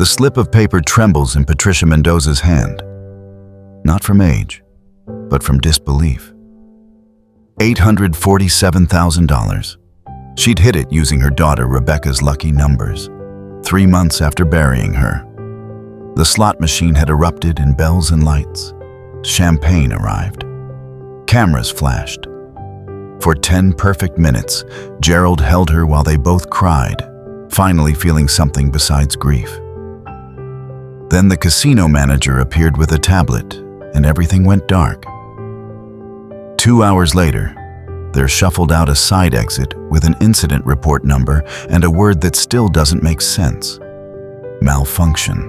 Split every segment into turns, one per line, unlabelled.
The slip of paper trembles in Patricia Mendoza's hand, not from age, but from disbelief. $847,000. She'd hit it using her daughter Rebecca's lucky numbers, 3 months after burying her. The slot machine had erupted in bells and lights. Champagne arrived. Cameras flashed. For 10 perfect minutes, Gerald held her while they both cried, finally feeling something besides grief. Then the casino manager appeared with a tablet, and everything went dark. 2 hours later, they're shuffled out a side exit with an incident report number and a word that still doesn't make sense: malfunction.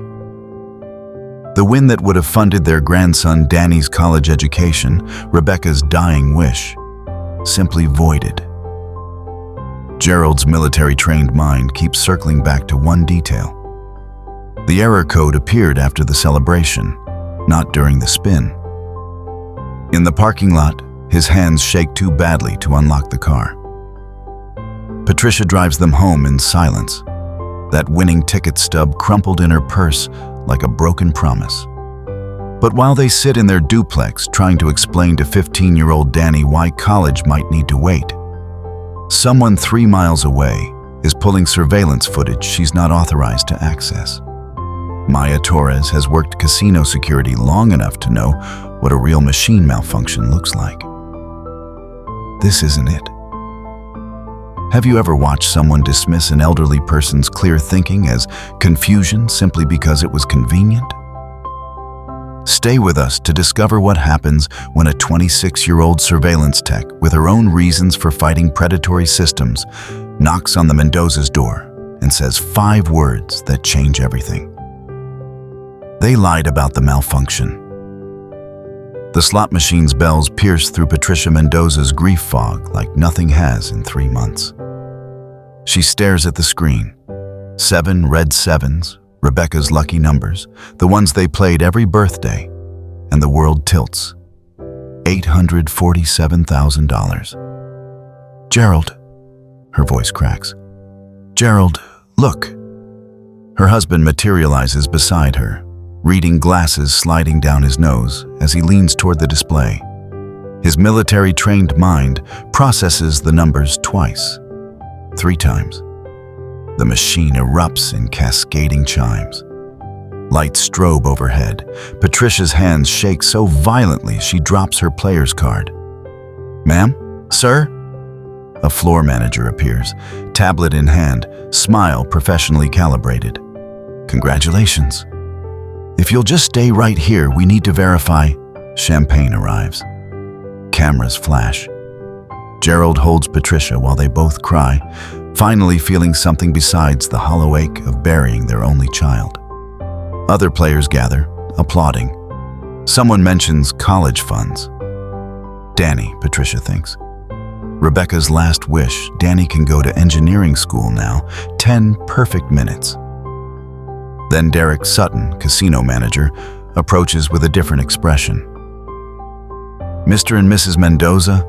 The win that would have funded their grandson Danny's college education, Rebecca's dying wish, simply voided. Gerald's military-trained mind keeps circling back to one detail. The error code appeared after the celebration, not during the spin. In the parking lot, his hands shake too badly to unlock the car. Patricia drives them home in silence, that winning ticket stub crumpled in her purse like a broken promise. But while they sit in their duplex trying to explain to 15-year-old Danny why college might need to wait, someone 3 miles away is pulling surveillance footage she's not authorized to access. Maya Torres has worked casino security long enough to know what a real machine malfunction looks like. This isn't it. Have you ever watched someone dismiss an elderly person's clear thinking as confusion simply because it was convenient? Stay with us to discover what happens when a 26-year-old surveillance tech with her own reasons for fighting predatory systems knocks on the Mendoza's door and says 5 words that change everything. They lied about the malfunction. The slot machine's bells pierce through Patricia Mendoza's grief fog like nothing has in 3 months. She stares at the screen. 7 red sevens, Rebecca's lucky numbers, the ones they played every birthday, and the world tilts. $847,000. Gerald, her voice cracks. Gerald, look. Her husband materializes beside her, reading glasses sliding down his nose as he leans toward the display. His military-trained mind processes the numbers twice, 3 times. The machine erupts in cascading chimes. Lights strobe overhead. Patricia's hands shake so violently she drops her player's card. "Ma'am? Sir?" A floor manager appears, tablet in hand, smile professionally calibrated. "Congratulations. If you'll just stay right here, we need to verify." Champagne arrives. Cameras flash. Gerald holds Patricia while they both cry, finally feeling something besides the hollow ache of burying their only child. Other players gather, applauding. Someone mentions college funds. Danny, Patricia thinks. Rebecca's last wish, Danny can go to engineering school now, 10 perfect minutes. Then Derek Sutton, casino manager, approaches with a different expression. "Mr. and Mrs. Mendoza,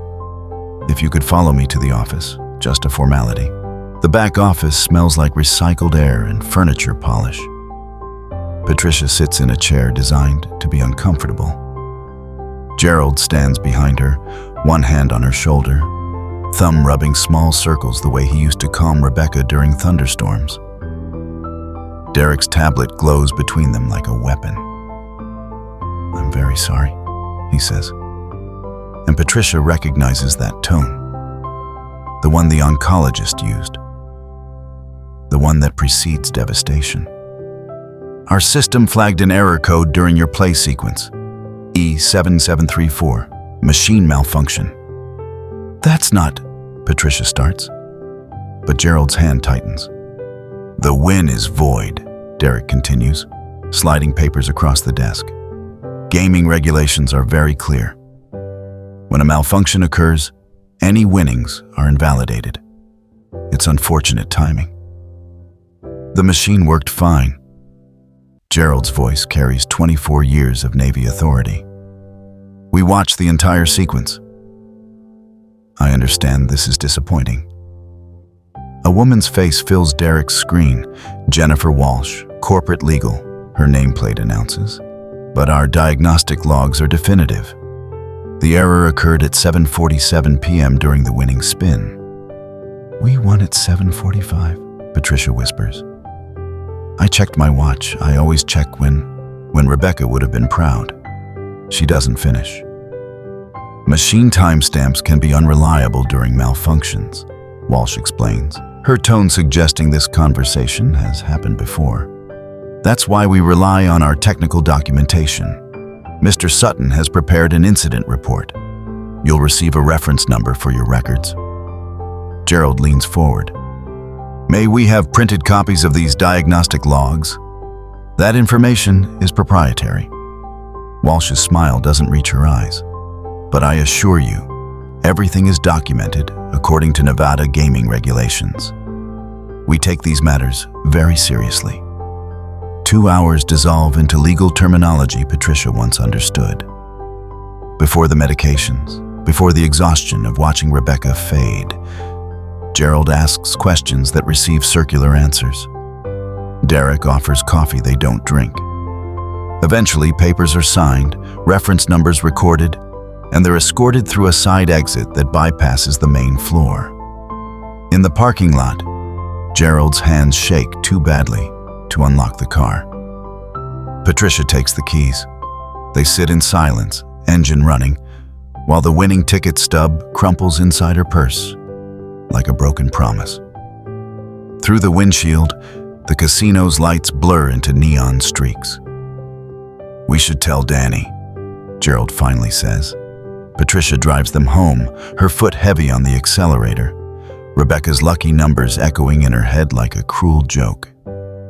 if you could follow me to the office, just a formality." The back office smells like recycled air and furniture polish. Patricia sits in a chair designed to be uncomfortable. Gerald stands behind her, one hand on her shoulder, thumb rubbing small circles the way he used to calm Rebecca during thunderstorms. Derek's tablet glows between them like a weapon. "I'm very sorry," he says. And Patricia recognizes that tone. The one the oncologist used. The one that precedes devastation. "Our system flagged an error code during your play sequence. E7734, machine malfunction." "That's not," Patricia starts. But Gerald's hand tightens. "The win is void," Derek continues, sliding papers across the desk. "Gaming regulations are very clear. When a malfunction occurs, any winnings are invalidated. It's unfortunate timing." The machine worked fine. Gerald's voice carries 24 years of Navy authority. "We watched the entire sequence. I understand this is disappointing." A woman's face fills Derek's screen, Jennifer Walsh, Corporate legal, her nameplate announces. But our diagnostic logs are definitive. The error occurred at 7:47 p.m. during the winning spin. We won at 7:45, Patricia whispers. I checked my watch. I always check when Rebecca would have been proud. She doesn't finish. Machine timestamps can be unreliable during malfunctions, Walsh explains, her tone suggesting this conversation has happened before. That's why we rely on our technical documentation. Mr. Sutton has prepared an incident report. You'll receive a reference number for your records. Gerald leans forward. May we have printed copies of these diagnostic logs? That information is proprietary. Walsh's smile doesn't reach her eyes. But I assure you, everything is documented according to Nevada gaming regulations. We take these matters very seriously. 2 hours dissolve into legal terminology Patricia once understood. Before the medications, before the exhaustion of watching Rebecca fade, Gerald asks questions that receive circular answers. Derek offers coffee they don't drink. Eventually, papers are signed, reference numbers recorded, and they're escorted through a side exit that bypasses the main floor. In the parking lot, Gerald's hands shake too badly to unlock the car. Patricia takes the keys. They sit in silence, engine running, while the winning ticket stub crumples inside her purse, like a broken promise. Through the windshield, the casino's lights blur into neon streaks. We should tell Danny, Gerald finally says. Patricia drives them home, her foot heavy on the accelerator, Rebecca's lucky numbers echoing in her head like a cruel joke.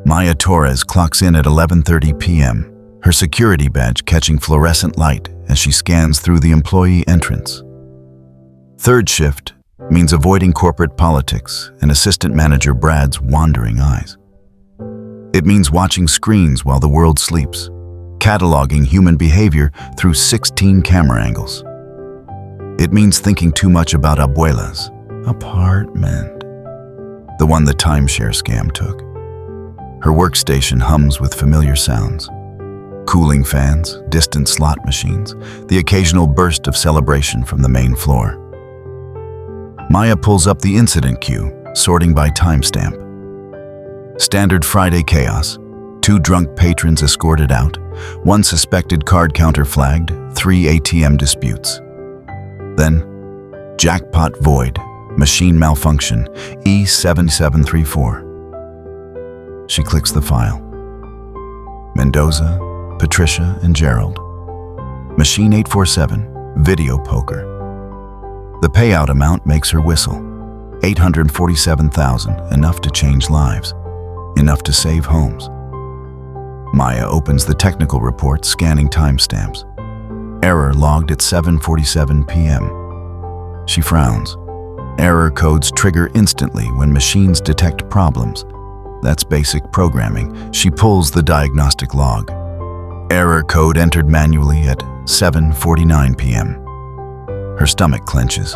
Maya Torres clocks in at 11:30 p.m., her security badge catching fluorescent light as she scans through the employee entrance. Third shift means avoiding corporate politics and assistant manager Brad's wandering eyes. It means watching screens while the world sleeps, cataloging human behavior through 16 camera angles. It means thinking too much about Abuela's apartment, the one the timeshare scam took. Her workstation hums with familiar sounds. Cooling fans, distant slot machines, the occasional burst of celebration from the main floor. Maya pulls up the incident queue, sorting by timestamp. Standard Friday chaos. 2 drunk patrons escorted out, 1 suspected card counter flagged, 3 ATM disputes. Then, Jackpot void, machine malfunction, E7734. She clicks the file. Mendoza, Patricia, and Gerald. Machine 847, video poker. The payout amount makes her whistle. $847,000, enough to change lives. Enough to save homes. Maya opens the technical report, scanning timestamps. Error logged at 7:47 p.m. She frowns. Error codes trigger instantly when machines detect problems. That's basic programming. She pulls the diagnostic log. Error code entered manually at 7:49 p.m. Her stomach clenches.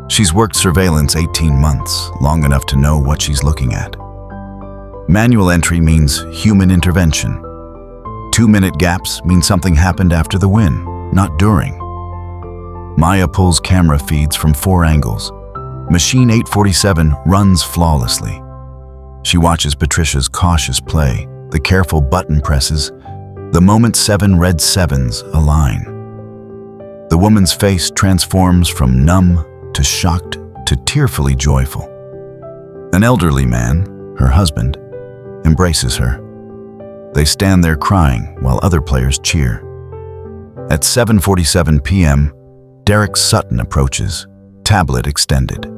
She's worked surveillance 18 months, long enough to know what she's looking at. Manual entry means human intervention. 2-minute gaps mean something happened after the win, not during. Maya pulls camera feeds from 4 angles. Machine 847 runs flawlessly. She watches Patricia's cautious play, the careful button presses, the moment 7 red 7s align. The woman's face transforms from numb to shocked to tearfully joyful. An elderly man, her husband, embraces her. They stand there crying while other players cheer. At 7:47 p.m., Derek Sutton approaches, tablet extended.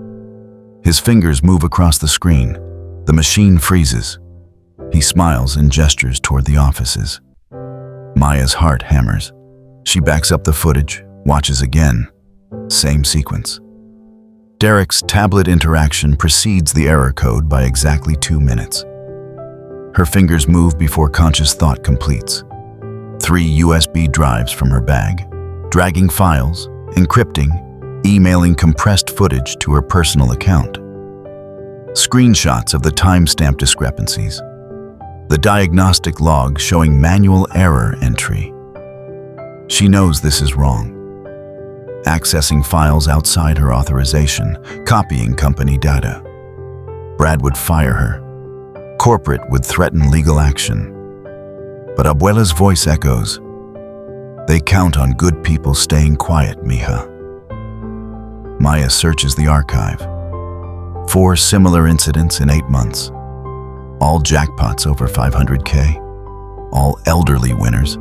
His fingers move across the screen. The machine freezes. He smiles and gestures toward the offices. Maya's heart hammers. She backs up the footage, watches again. Same sequence. Derek's tablet interaction precedes the error code by exactly 2 minutes. Her fingers move before conscious thought completes. 3 USB drives from her bag, dragging files, encrypting, emailing compressed footage to her personal account. Screenshots of the timestamp discrepancies. The diagnostic log showing manual error entry. She knows this is wrong. Accessing files outside her authorization, copying company data. Brad would fire her. Corporate would threaten legal action. But Abuela's voice echoes. They count on good people staying quiet, mija. Maya searches the archive. 4 similar incidents in 8 months. All jackpots over 500K. All elderly winners.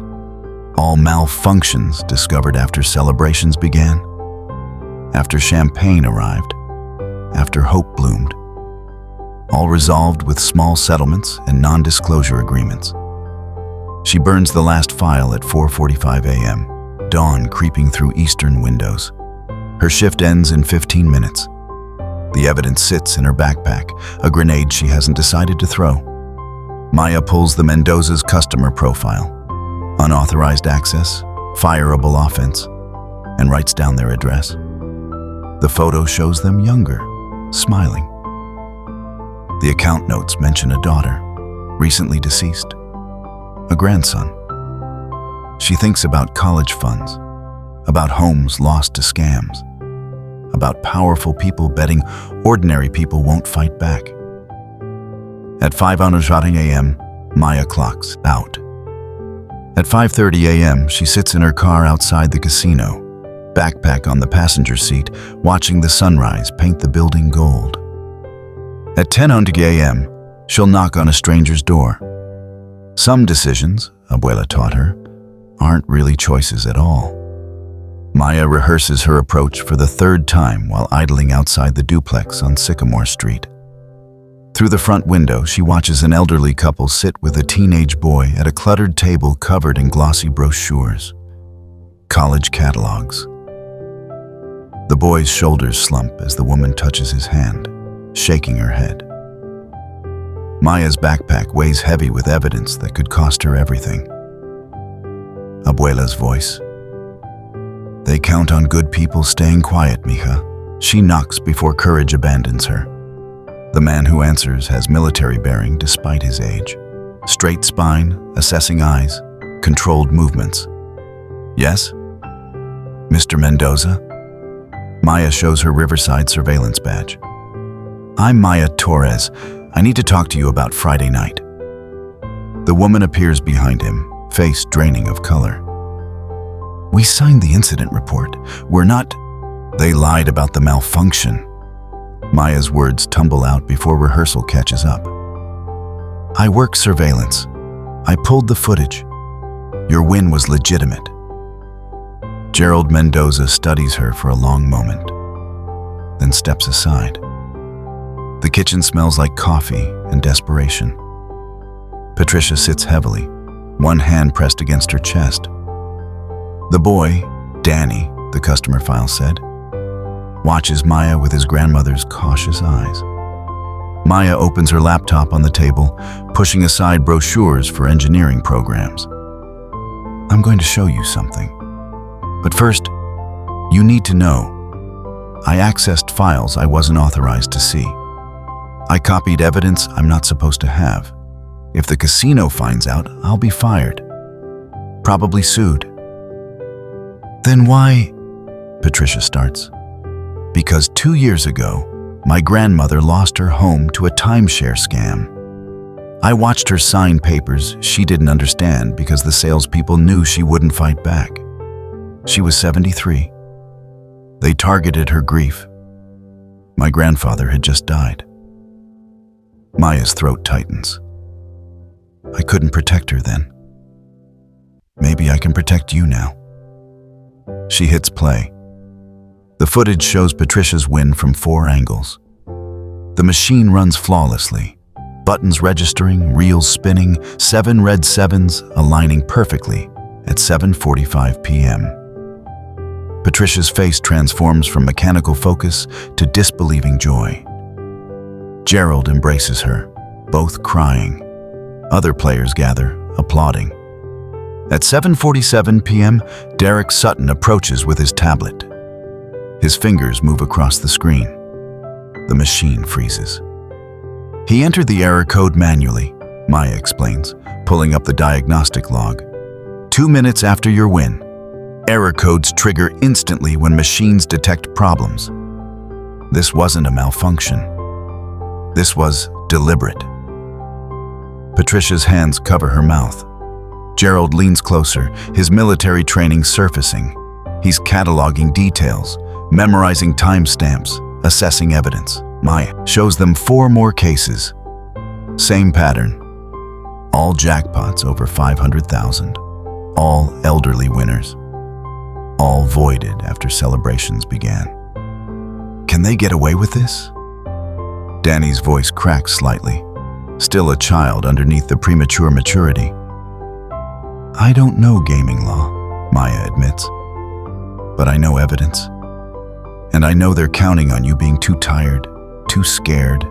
All malfunctions discovered after celebrations began. After champagne arrived. After hope bloomed. All resolved with small settlements and non-disclosure agreements. She burns the last file at 4:45 a.m., dawn creeping through eastern windows. Her shift ends in 15 minutes. The evidence sits in her backpack, a grenade she hasn't decided to throw. Maya pulls the Mendoza's customer profile, unauthorized access, fireable offense, and writes down their address. The photo shows them younger, smiling. The account notes mention a daughter, recently deceased, a grandson. She thinks about college funds, about homes lost to scams, about powerful people betting ordinary people won't fight back. At 5:00 a.m., Maya clocks out. At 5:30 a.m., she sits in her car outside the casino, backpack on the passenger seat, watching the sunrise paint the building gold. At 10:00 a.m., she'll knock on a stranger's door. Some decisions, Abuela taught her, aren't really choices at all. Maya rehearses her approach for the 3rd time while idling outside the duplex on Sycamore Street. Through the front window, she watches an elderly couple sit with a teenage boy at a cluttered table covered in glossy brochures, college catalogs. The boy's shoulders slump as the woman touches his hand, shaking her head. Maya's backpack weighs heavy with evidence that could cost her everything. Abuela's voice. They count on good people staying quiet, mija. She knocks before courage abandons her. The man who answers has military bearing despite his age. Straight spine, assessing eyes, controlled movements. Yes? Mr. Mendoza? Maya shows her Riverside surveillance badge. I'm Maya Torres. I need to talk to you about Friday night. The woman appears behind him, face draining of color. We signed the incident report. We're not... They lied about the malfunction. Maya's words tumble out before rehearsal catches up. I work surveillance. I pulled the footage. Your win was legitimate. Gerald Mendoza studies her for a long moment, then steps aside. The kitchen smells like coffee and desperation. Patricia sits heavily, one hand pressed against her chest. The boy, Danny, the customer file said, watches Maya with his grandmother's cautious eyes. Maya opens her laptop on the table, pushing aside brochures for engineering programs. I'm going to show you something. But first, you need to know, I accessed files I wasn't authorized to see. I copied evidence I'm not supposed to have. If the casino finds out, I'll be fired. Probably sued. Then why? Patricia starts. Because 2 years ago, my grandmother lost her home to a timeshare scam. I watched her sign papers she didn't understand because the salespeople knew she wouldn't fight back. She was 73. They targeted her grief. My grandfather had just died. Maya's throat tightens. I couldn't protect her then. Maybe I can protect you now. She hits play. The footage shows Patricia's win from 4 angles. The machine runs flawlessly. Buttons registering, reels spinning, 7 red 7s aligning perfectly at 7:45 p.m. Patricia's face transforms from mechanical focus to disbelieving joy. Gerald embraces her, both crying. Other players gather, applauding. At 7:47 p.m., Derek Sutton approaches with his tablet. His fingers move across the screen. The machine freezes. He entered the error code manually, Maya explains, pulling up the diagnostic log. 2 minutes after your win. Error codes trigger instantly when machines detect problems. This wasn't a malfunction. This was deliberate. Patricia's hands cover her mouth. Gerald leans closer, his military training surfacing. He's cataloging details, memorizing timestamps, assessing evidence. Maya shows them 4 more cases. Same pattern. All jackpots over 500,000. All elderly winners. All voided after celebrations began. Can they get away with this? Danny's voice cracks slightly, still a child underneath the premature maturity. I don't know gaming law, Maya admits, but I know evidence. And I know they're counting on you being too tired, too scared,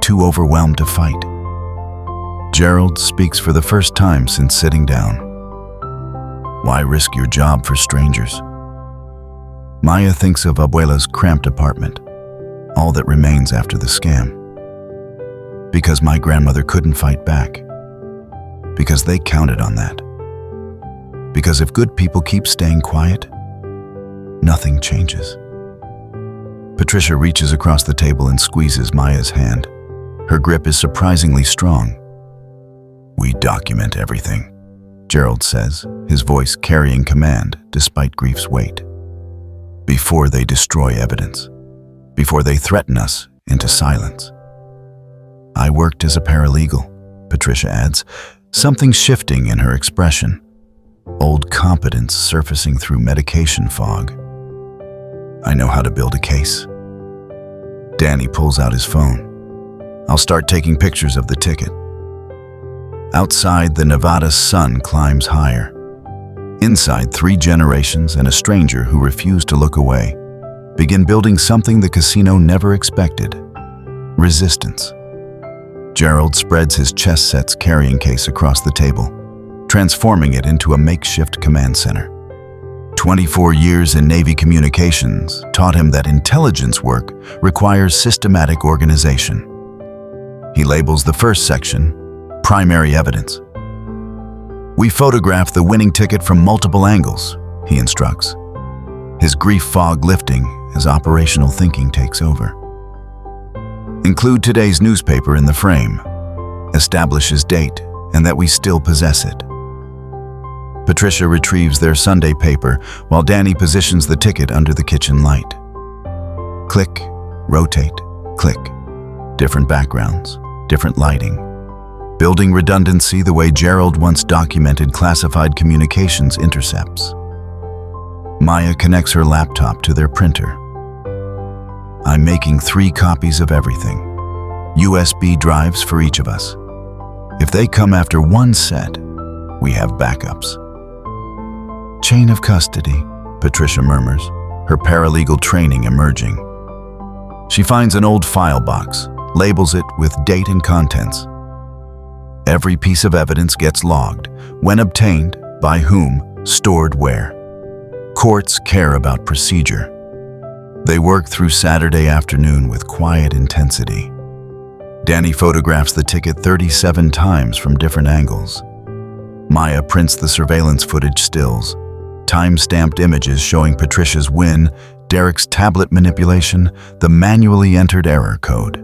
too overwhelmed to fight. Gerald speaks for the first time since sitting down. Why risk your job for strangers? Maya thinks of Abuela's cramped apartment, all that remains after the scam. Because my grandmother couldn't fight back. Because they counted on that. Because if good people keep staying quiet, nothing changes. Patricia reaches across the table and squeezes Maya's hand. Her grip is surprisingly strong. We document everything, Gerald says, his voice carrying command despite grief's weight. Before they destroy evidence. Before they threaten us into silence. I worked as a paralegal, Patricia adds, something shifting in her expression. Old competence surfacing through medication fog. I know how to build a case. Danny pulls out his phone. I'll start taking pictures of the ticket. Outside, the Nevada sun climbs higher. Inside, 3 generations and a stranger who refused to look away begin building something the casino never expected. Resistance. Gerald spreads his chess set's carrying case across the table, transforming it into a makeshift command center. 24 years in Navy communications taught him that intelligence work requires systematic organization. He labels the first section, Primary Evidence. We photograph the winning ticket from multiple angles, he instructs, his grief fog lifting as operational thinking takes over. Include today's newspaper in the frame, establish his date and that we still possess it. Patricia retrieves their Sunday paper while Danny positions the ticket under the kitchen light. Click, rotate, click. Different backgrounds, different lighting. Building redundancy the way Gerald once documented classified communications intercepts. Maya connects her laptop to their printer. I'm making 3 copies of everything. USB drives for each of us. If they come after one set, we have backups. Chain of custody, Patricia murmurs, her paralegal training emerging. She finds an old file box, labels it with date and contents. Every piece of evidence gets logged, when obtained, by whom, stored where. Courts care about procedure. They work through Saturday afternoon with quiet intensity. Danny photographs the ticket 37 times from different angles. Maya prints the surveillance footage stills, time-stamped images showing Patricia's win, Derek's tablet manipulation, the manually entered error code.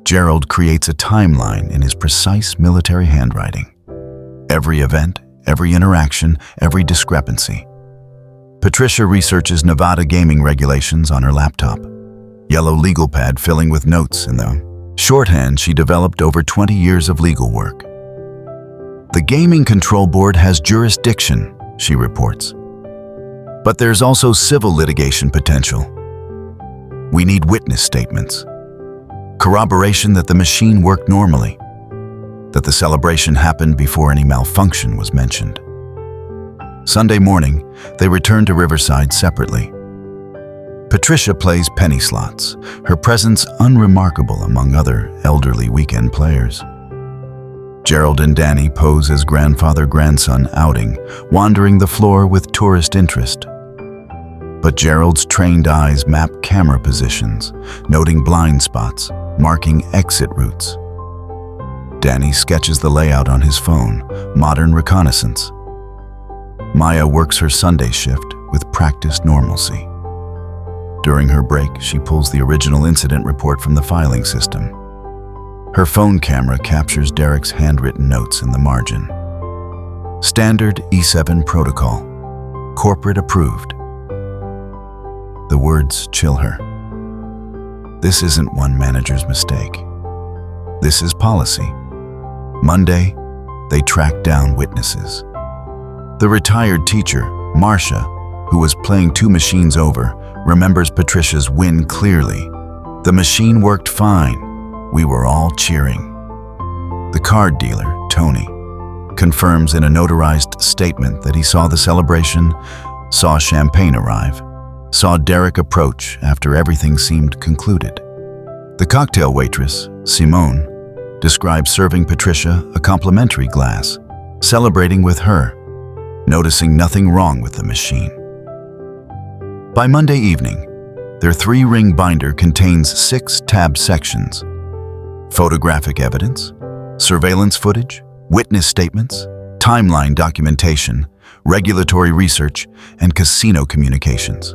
Gerald creates a timeline in his precise military handwriting. Every event, every interaction, every discrepancy. Patricia researches Nevada gaming regulations on her laptop. Yellow legal pad filling with notes in them. Shorthand she developed over 20 years of legal work. The Gaming Control Board has jurisdiction, she reports. But there's also civil litigation potential. We need witness statements. Corroboration that the machine worked normally, that the celebration happened before any malfunction was mentioned. Sunday morning, they return to Riverside separately. Patricia plays penny slots, her presence unremarkable among other elderly weekend players. Gerald and Danny pose as grandfather-grandson outing, wandering the floor with tourist interest. But Gerald's trained eyes map camera positions, noting blind spots, marking exit routes. Danny sketches the layout on his phone, modern reconnaissance. Maya works her Sunday shift with practiced normalcy. During her break, she pulls the original incident report from the filing system. Her phone camera captures Derek's handwritten notes in the margin. Standard E7 protocol. Corporate approved. The words chill her. This isn't one manager's mistake. This is policy. Monday, they tracked down witnesses. The retired teacher, Marcia, who was playing 2 machines over, remembers Patricia's win clearly. The machine worked fine. We were all cheering. The card dealer, Tony, confirms in a notarized statement that he saw the celebration, saw champagne arrive, saw Derek approach after everything seemed concluded. The cocktail waitress, Simone, describes serving Patricia a complimentary glass, celebrating with her, noticing nothing wrong with the machine. By Monday evening, their 3-ring binder contains 6 tabbed sections: photographic evidence, surveillance footage, witness statements, timeline documentation, regulatory research, and casino communications.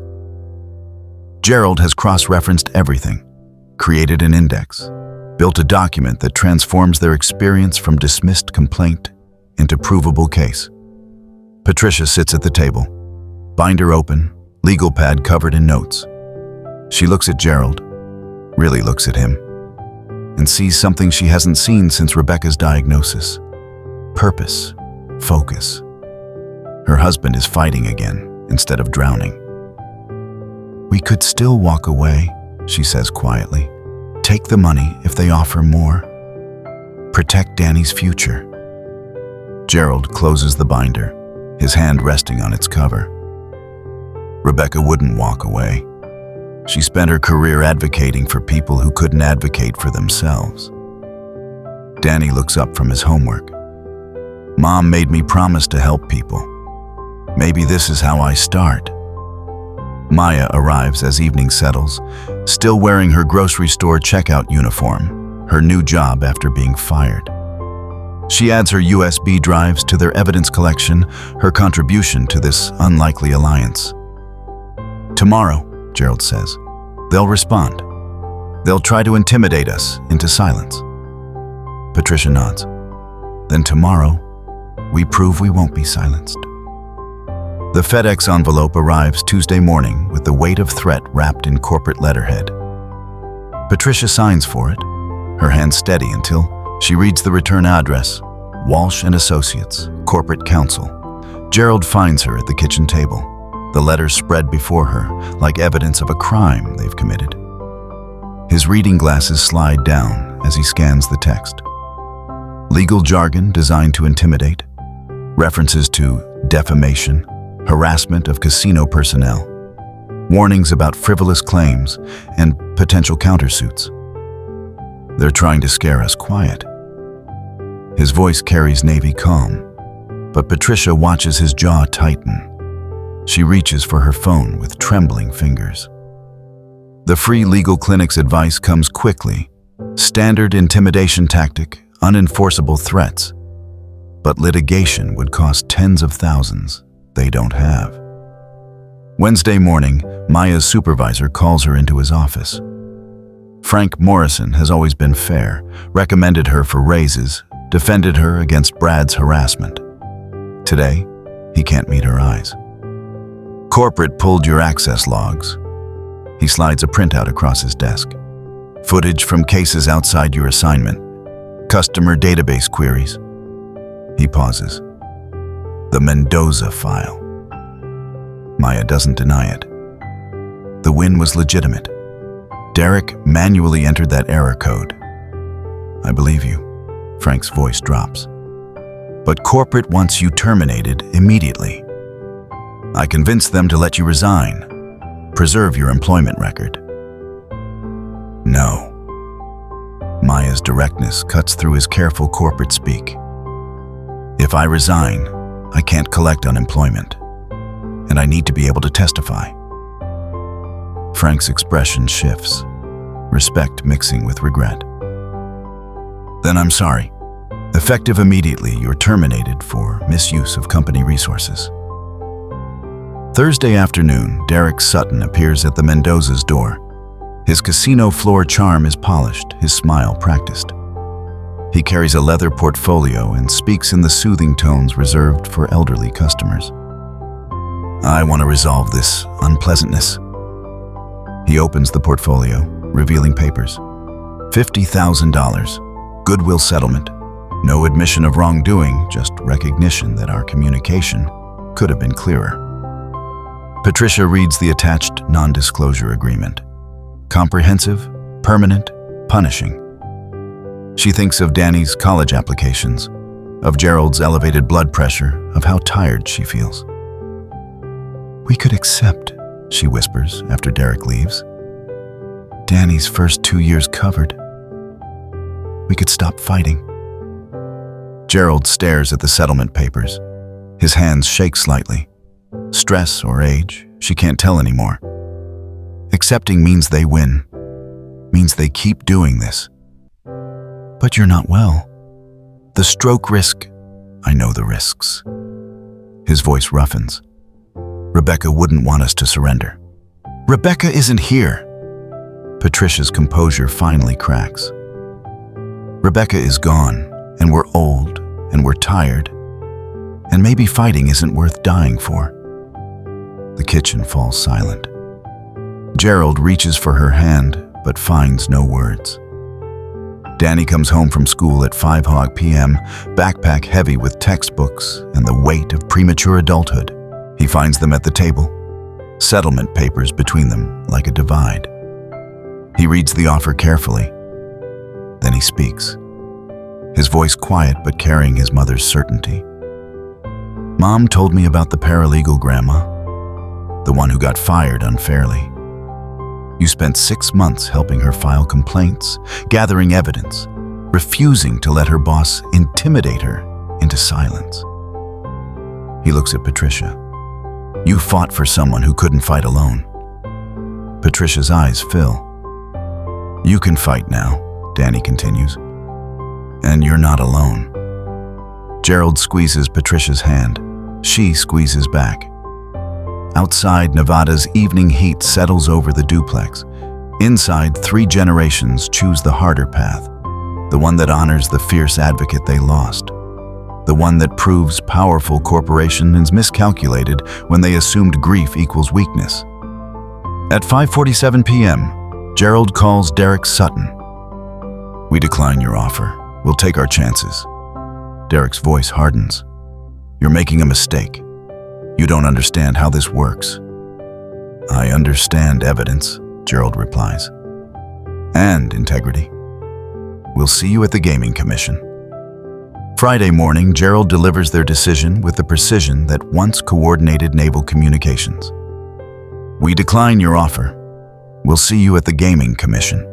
Gerald has cross-referenced everything, created an index, built a document that transforms their experience from dismissed complaint into provable case. Patricia sits at the table, binder open, legal pad covered in notes. She looks at Gerald, really looks at him, and sees something she hasn't seen since Rebecca's diagnosis. Purpose, focus. Her husband is fighting again instead of drowning. "We could still walk away," she says quietly. "Take the money if they offer more. Protect Danny's future." Gerald closes the binder, his hand resting on its cover. Rebecca wouldn't walk away. She spent her career advocating for people who couldn't advocate for themselves. Danny looks up from his homework. "Mom made me promise to help people. Maybe this is how I start." Maya arrives as evening settles, still wearing her grocery store checkout uniform, her new job after being fired. She adds her USB drives to their evidence collection, her contribution to this unlikely alliance. "Tomorrow," Gerald says, "they'll respond. They'll try to intimidate us into silence." Patricia nods. "Then tomorrow, we prove we won't be silenced." The FedEx envelope arrives Tuesday morning with the weight of threat wrapped in corporate letterhead. Patricia signs for it, her hand steady until she reads the return address, Walsh & Associates, Corporate Counsel. Gerald finds her at the kitchen table, the letters spread before her like evidence of a crime they've committed. His reading glasses slide down as he scans the text. Legal jargon designed to intimidate, references to defamation, harassment of casino personnel, warnings about frivolous claims, and potential countersuits. "They're trying to scare us quiet." His voice carries Navy calm, but Patricia watches his jaw tighten. She reaches for her phone with trembling fingers. The Free Legal Clinic's advice comes quickly: standard intimidation tactic, unenforceable threats. But litigation would cost tens of thousands they don't have. Wednesday morning, Maya's supervisor calls her into his office. Frank Morrison has always been fair, recommended her for raises, defended her against Brad's harassment. Today, he can't meet her eyes. "Corporate pulled your access logs." He slides a printout across his desk. "Footage from cases outside your assignment. Customer database queries." He pauses. "The Mendoza file." Maya doesn't deny it. The win was legitimate. Derek manually entered that error code. "I believe you." Frank's voice drops. "But corporate wants you terminated immediately. I convinced them to let you resign. Preserve your employment record." "No." Maya's directness cuts through his careful corporate speak. "If I resign, I can't collect unemployment, and I need to be able to testify." Frank's expression shifts, respect mixing with regret. "Then I'm sorry. Effective immediately, you're terminated for misuse of company resources. Thursday afternoon, Derek Sutton appears at the Mendoza's door. His casino floor charm is polished, his smile practiced. He carries a leather portfolio and speaks in the soothing tones reserved for elderly customers. I want to resolve this unpleasantness. He opens the portfolio, revealing papers. $50,000. Goodwill settlement. No admission of wrongdoing, just recognition that our communication could have been clearer. Patricia reads the attached non-disclosure agreement. Comprehensive, permanent, punishing. She thinks of Danny's college applications, of Gerald's elevated blood pressure, of how tired she feels. We could accept, she whispers after Derek leaves. Danny's first 2 years covered. We could stop fighting. Gerald stares at the settlement papers. His hands shake slightly. Stress or age, she can't tell anymore. Accepting means they win, means they keep doing this. But you're not well. The stroke risk, I know the risks. His voice roughens. Rebecca wouldn't want us to surrender. Rebecca isn't here. Patricia's composure finally cracks. Rebecca is gone, and we're old, and we're tired, and maybe fighting isn't worth dying for. The kitchen falls silent. Gerald reaches for her hand, but finds no words. Danny comes home from school at 5 p.m., backpack heavy with textbooks and the weight of premature adulthood. He finds them at the table, settlement papers between them like a divide. He reads the offer carefully. Then he speaks, his voice quiet but carrying his mother's certainty. Mom told me about the paralegal grandma, the one who got fired unfairly. You spent 6 months helping her file complaints, gathering evidence, refusing to let her boss intimidate her into silence. He looks at Patricia. You fought for someone who couldn't fight alone. Patricia's eyes fill. You can fight now, Danny continues. And you're not alone. Gerald squeezes Patricia's hand. She squeezes back. Outside, Nevada's evening heat settles over the duplex. Inside, 3 generations choose the harder path, the one that honors the fierce advocate they lost, the one that proves powerful corporations miscalculated when they assumed grief equals weakness. At 5:47 p.m., Gerald calls Derek Sutton. We decline your offer. We'll take our chances. Derek's voice hardens. You're making a mistake. You don't understand how this works. I understand evidence, Gerald replies. And integrity. We'll see you at the Gaming Commission. Friday morning, Gerald delivers their decision with the precision that once coordinated naval communications. We decline your offer. We'll see you at the Gaming Commission.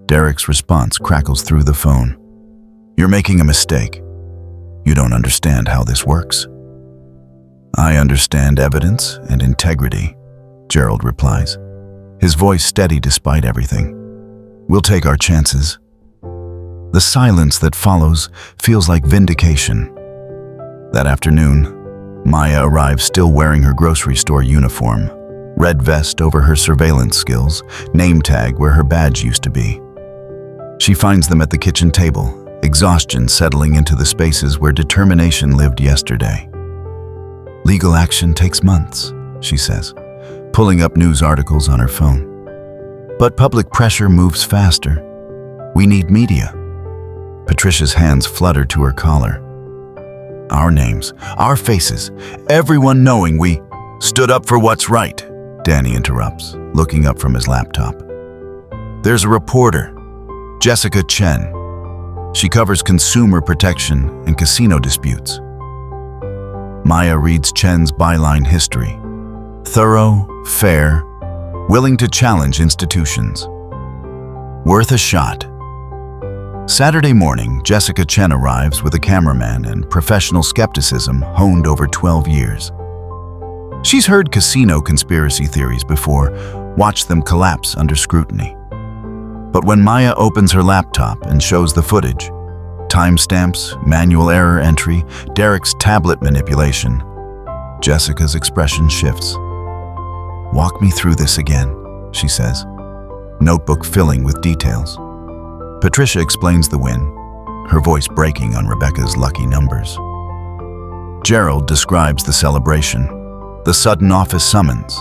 Derek's response crackles through the phone. You're making a mistake. You don't understand how this works. I understand evidence and integrity, Gerald replies, his voice steady despite everything. We'll take our chances. The silence that follows feels like vindication. That afternoon, Maya arrives still wearing her grocery store uniform, red vest over her surveillance skills, name tag where her badge used to be. She finds them at the kitchen table, exhaustion settling into the spaces where determination lived yesterday. Legal action takes months, she says, pulling up news articles on her phone. But public pressure moves faster. We need media. Patricia's hands flutter to her collar. Our names, our faces, everyone knowing we stood up for what's right, Danny interrupts, looking up from his laptop. There's a reporter, Jessica Chen. She covers consumer protection and casino disputes. Maya reads Chen's byline history. Thorough, fair, willing to challenge institutions. Worth a shot. Saturday morning, Jessica Chen arrives with a cameraman and professional skepticism honed over 12 years. She's heard casino conspiracy theories before, watched them collapse under scrutiny. But when Maya opens her laptop and shows the footage, timestamps, manual error entry, Derek's tablet manipulation. Jessica's expression shifts. "Walk me through this again," she says, notebook filling with details. Patricia explains the win, her voice breaking on Rebecca's lucky numbers. Gerald describes the celebration, the sudden office summons,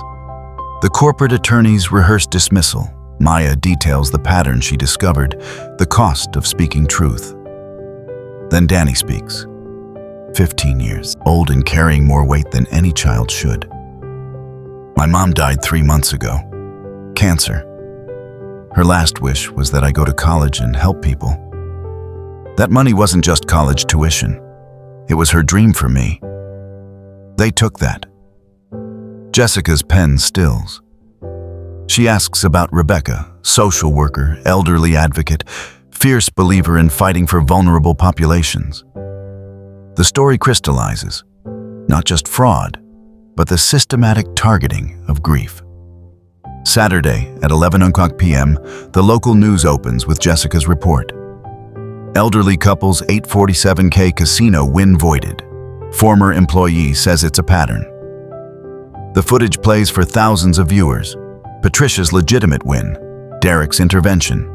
the corporate attorney's rehearsed dismissal. Maya details the pattern she discovered, the cost of speaking truth. Then Danny speaks. 15 years, old and carrying more weight than any child should. "My mom died 3 months ago. Cancer. Her last wish was that I go to college and help people. That money wasn't just college tuition. It was her dream for me. They took that." Jessica's pen stills. She asks about Rebecca, social worker, elderly advocate, fierce believer in fighting for vulnerable populations. The story crystallizes, not just fraud, but the systematic targeting of grief. Saturday at 11 p.m., the local news opens with Jessica's report. Elderly couple's 847K casino win voided. Former employee says it's a pattern. The footage plays for thousands of viewers. Patricia's legitimate win, Derek's intervention,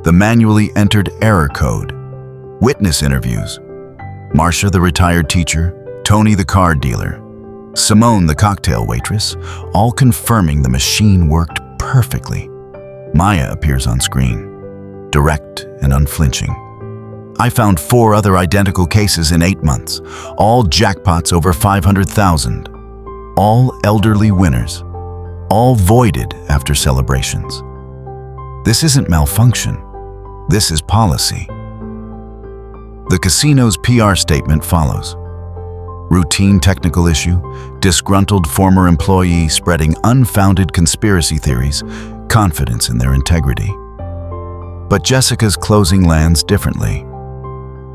the manually entered error code, witness interviews, Marcia the retired teacher, Tony the card dealer, Simone the cocktail waitress, all confirming the machine worked perfectly. Maya appears on screen, direct and unflinching. "I found 4 other identical cases in 8 months, all jackpots over 500,000, all elderly winners, all voided after celebrations. This isn't malfunction. This is policy." The casino's PR statement follows. Routine technical issue, disgruntled former employee spreading unfounded conspiracy theories, confidence in their integrity. But Jessica's closing lands differently.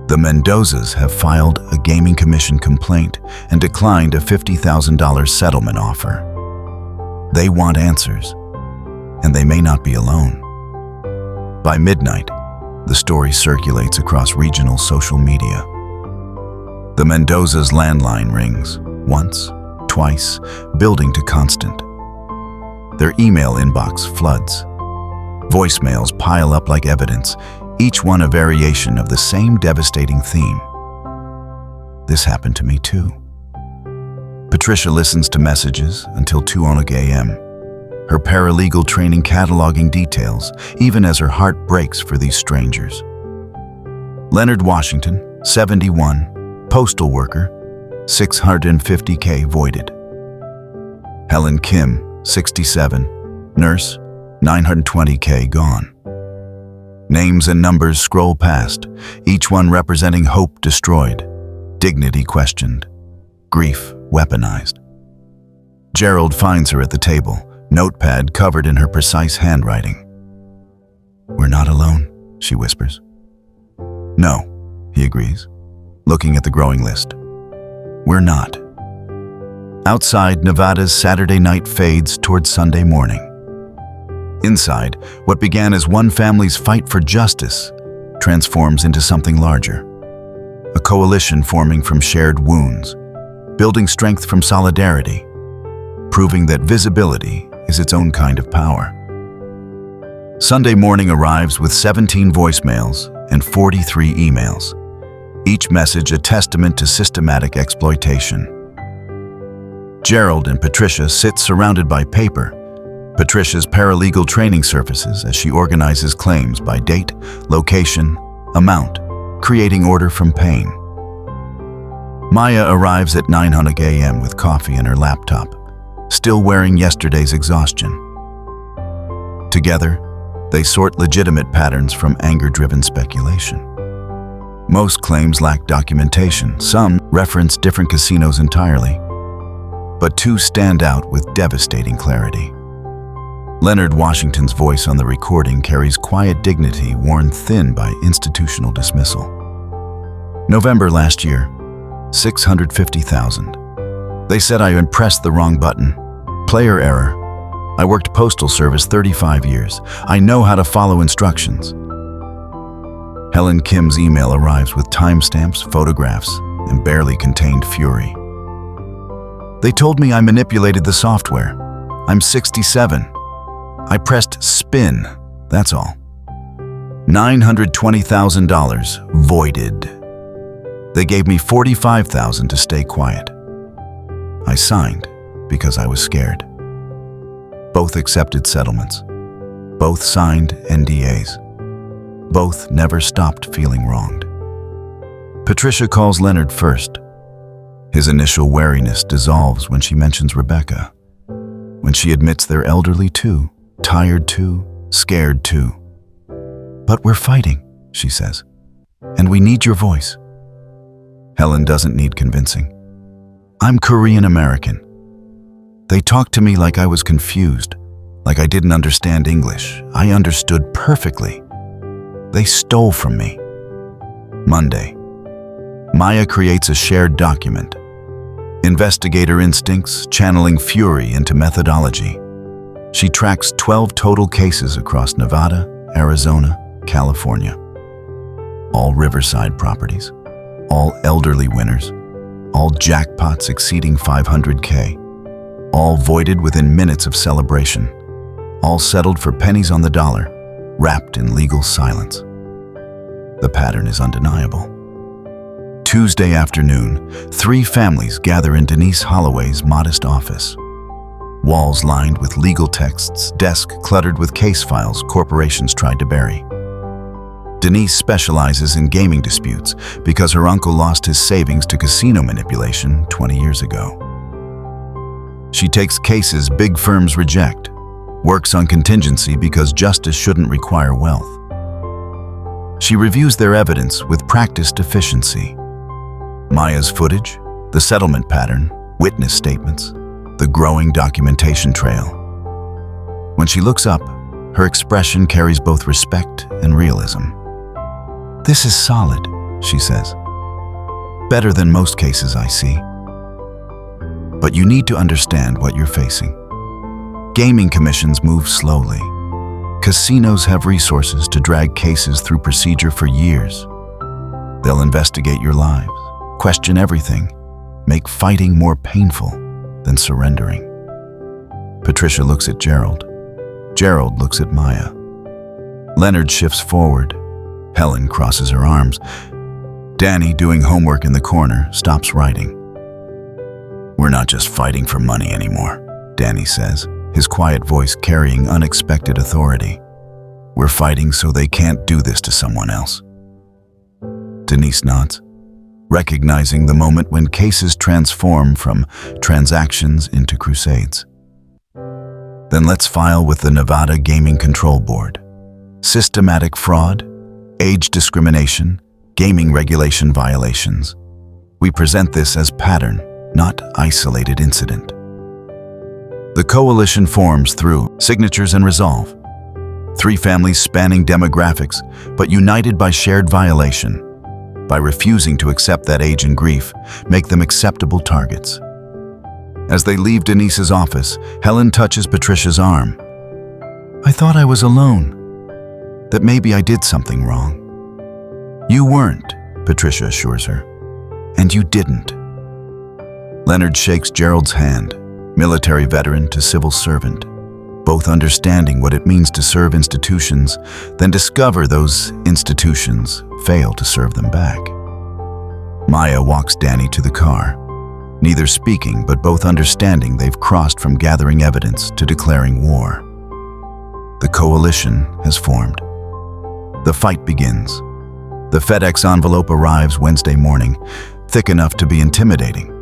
The Mendozas have filed a gaming commission complaint and declined a $50,000 settlement offer. They want answers, and they may not be alone. By midnight, the story circulates across regional social media. The Mendozas' landline rings, once, twice, building to constant. Their email inbox floods. Voicemails pile up like evidence, each one a variation of the same devastating theme. "This happened to me too." Patricia listens to messages until 2 a.m., her paralegal training cataloging details, even as her heart breaks for these strangers. Leonard Washington, 71, postal worker, 650K voided. Helen Kim, 67, nurse, 920K gone. Names and numbers scroll past, each one representing hope destroyed, dignity questioned, grief weaponized. Gerald finds her at the table, notepad covered in her precise handwriting. "We're not alone," she whispers. "No," he agrees, looking at the growing list. "We're not." Outside, Nevada's Saturday night fades toward Sunday morning. Inside, what began as one family's fight for justice transforms into something larger. A coalition forming from shared wounds, building strength from solidarity, proving that visibility is its own kind of power. Sunday morning arrives with 17 voicemails and 43 emails, each message a testament to systematic exploitation. Gerald and Patricia sit surrounded by paper, Patricia's paralegal training services as she organizes claims by date, location, amount, creating order from pain. Maya arrives at 9 a.m. with coffee and her laptop, still wearing yesterday's exhaustion. Together, they sort legitimate patterns from anger-driven speculation. Most claims lack documentation, some reference different casinos entirely, but 2 stand out with devastating clarity. Leonard Washington's voice on the recording carries quiet dignity worn thin by institutional dismissal. November last year, 650,000. They said I had pressed the wrong button. Player error. I worked postal service 35 years. I know how to follow instructions. Helen Kim's email arrives with timestamps, photographs, and barely contained fury. They told me I manipulated the software. I'm 67. I pressed spin, that's all. $920,000 voided. They gave me $45,000 to stay quiet. I signed because I was scared. Both accepted settlements. Both signed NDAs. Both never stopped feeling wronged. Patricia calls Leonard first. His initial wariness dissolves when she mentions Rebecca, when she admits they're elderly too, tired too, scared too. But we're fighting, she says, and we need your voice. Helen doesn't need convincing. I'm Korean American. They talked to me like I was confused, like I didn't understand English. I understood perfectly. They stole from me. Monday. Maya creates a shared document. Investigator instincts channeling fury into methodology. She tracks 12 total cases across Nevada, Arizona, California. All riverside properties. All elderly winners. All jackpots exceeding $500K. All voided within minutes of celebration. All settled for pennies on the dollar, wrapped in legal silence. The pattern is undeniable. Tuesday afternoon, 3 families gather in Denise Holloway's modest office. Walls lined with legal texts, desk cluttered with case files corporations tried to bury. Denise specializes in gaming disputes because her uncle lost his savings to casino manipulation 20 years ago. She takes cases big firms reject, works on contingency because justice shouldn't require wealth. She reviews their evidence with practiced efficiency. Maya's footage, the settlement pattern, witness statements, the growing documentation trail. When she looks up, her expression carries both respect and realism. This is solid, she says. Better than most cases I see. But you need to understand what you're facing. Gaming commissions move slowly. Casinos have resources to drag cases through procedure for years. They'll investigate your lives, question everything, make fighting more painful than surrendering. Patricia looks at Gerald. Gerald looks at Maya. Leonard shifts forward. Helen crosses her arms. Danny, doing homework in the corner, stops writing. We're not just fighting for money anymore, Danny says, his quiet voice carrying unexpected authority. We're fighting so they can't do this to someone else. Denise nods, recognizing the moment when cases transform from transactions into crusades. Then let's file with the Nevada Gaming Control Board. Systematic fraud, age discrimination, gaming regulation violations. We present this as pattern, not isolated incident. The coalition forms through signatures and resolve. 3 families spanning demographics, but united by shared violation. By refusing to accept that age and grief, make them acceptable targets. As they leave Denise's office, Helen touches Patricia's arm. I thought I was alone, that maybe I did something wrong. You weren't, Patricia assures her, and you didn't. Leonard shakes Gerald's hand, military veteran to civil servant, both understanding what it means to serve institutions, then discover those institutions fail to serve them back. Maya walks Danny to the car, neither speaking but both understanding they've crossed from gathering evidence to declaring war. The coalition has formed. The fight begins. The FedEx envelope arrives Wednesday morning, thick enough to be intimidating.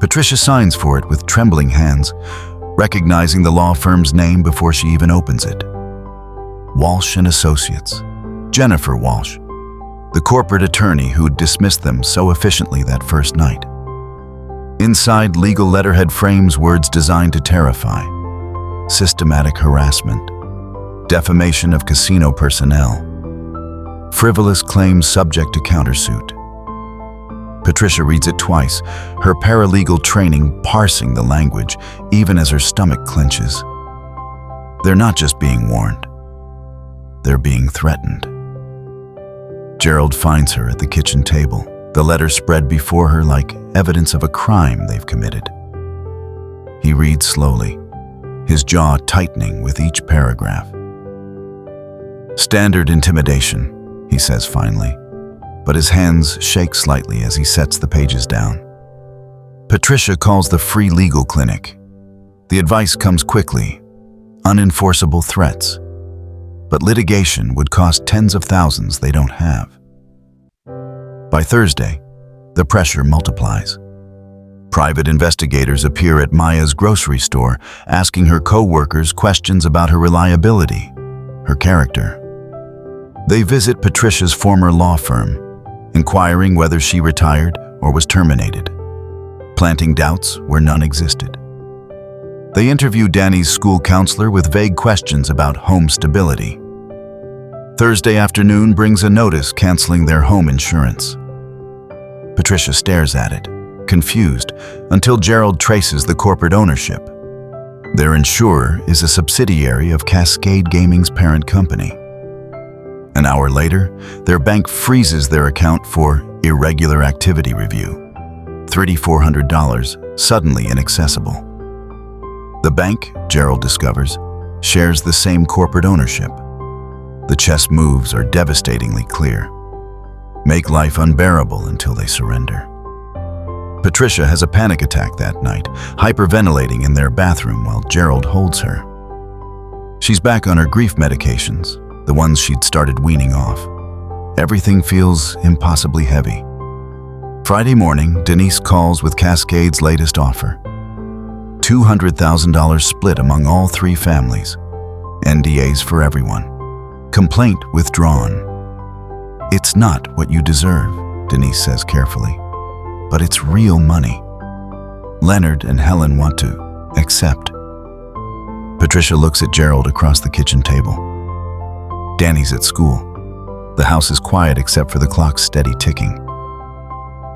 Patricia signs for it with trembling hands, recognizing the law firm's name before she even opens it. Walsh and Associates. Jennifer Walsh, the corporate attorney who'd dismissed them so efficiently that first night. Inside, legal letterhead frames words designed to terrify. Systematic harassment. Defamation of casino personnel. Frivolous claims subject to countersuit. Patricia reads it twice, her paralegal training parsing the language even as her stomach clenches. They're not just being warned. They're being threatened. Gerald finds her at the kitchen table, the letter spread before her like evidence of a crime they've committed. He reads slowly, his jaw tightening with each paragraph. "Standard intimidation," he says finally, but his hands shake slightly as he sets the pages down. Patricia calls the free legal clinic. The advice comes quickly, unenforceable threats. But litigation would cost tens of thousands they don't have. By Thursday, the pressure multiplies. Private investigators appear at Maya's grocery store, asking her co-workers questions about her reliability, her character. They visit Patricia's former law firm, inquiring whether she retired or was terminated, planting doubts where none existed. They interview Danny's school counselor with vague questions about home stability. Thursday afternoon brings a notice canceling their home insurance. Patricia stares at it, confused, until Gerald traces the corporate ownership. Their insurer is a subsidiary of Cascade Gaming's parent company. An hour later, their bank freezes their account for irregular activity review. $3,400, suddenly inaccessible. The bank, Gerald discovers, shares the same corporate ownership. The chess moves are devastatingly clear. Make life unbearable until they surrender. Patricia has a panic attack that night, hyperventilating in their bathroom while Gerald holds her. She's back on her grief medications, the ones she'd started weaning off. Everything feels impossibly heavy. Friday morning, Denise calls with Cascade's latest offer. $200,000 split among all three families. NDAs for everyone. Complaint withdrawn. "It's not what you deserve," Denise says carefully, "but it's real money. Leonard and Helen want to accept." Patricia looks at Gerald across the kitchen table. Danny's at school. The house is quiet except for the clock's steady ticking.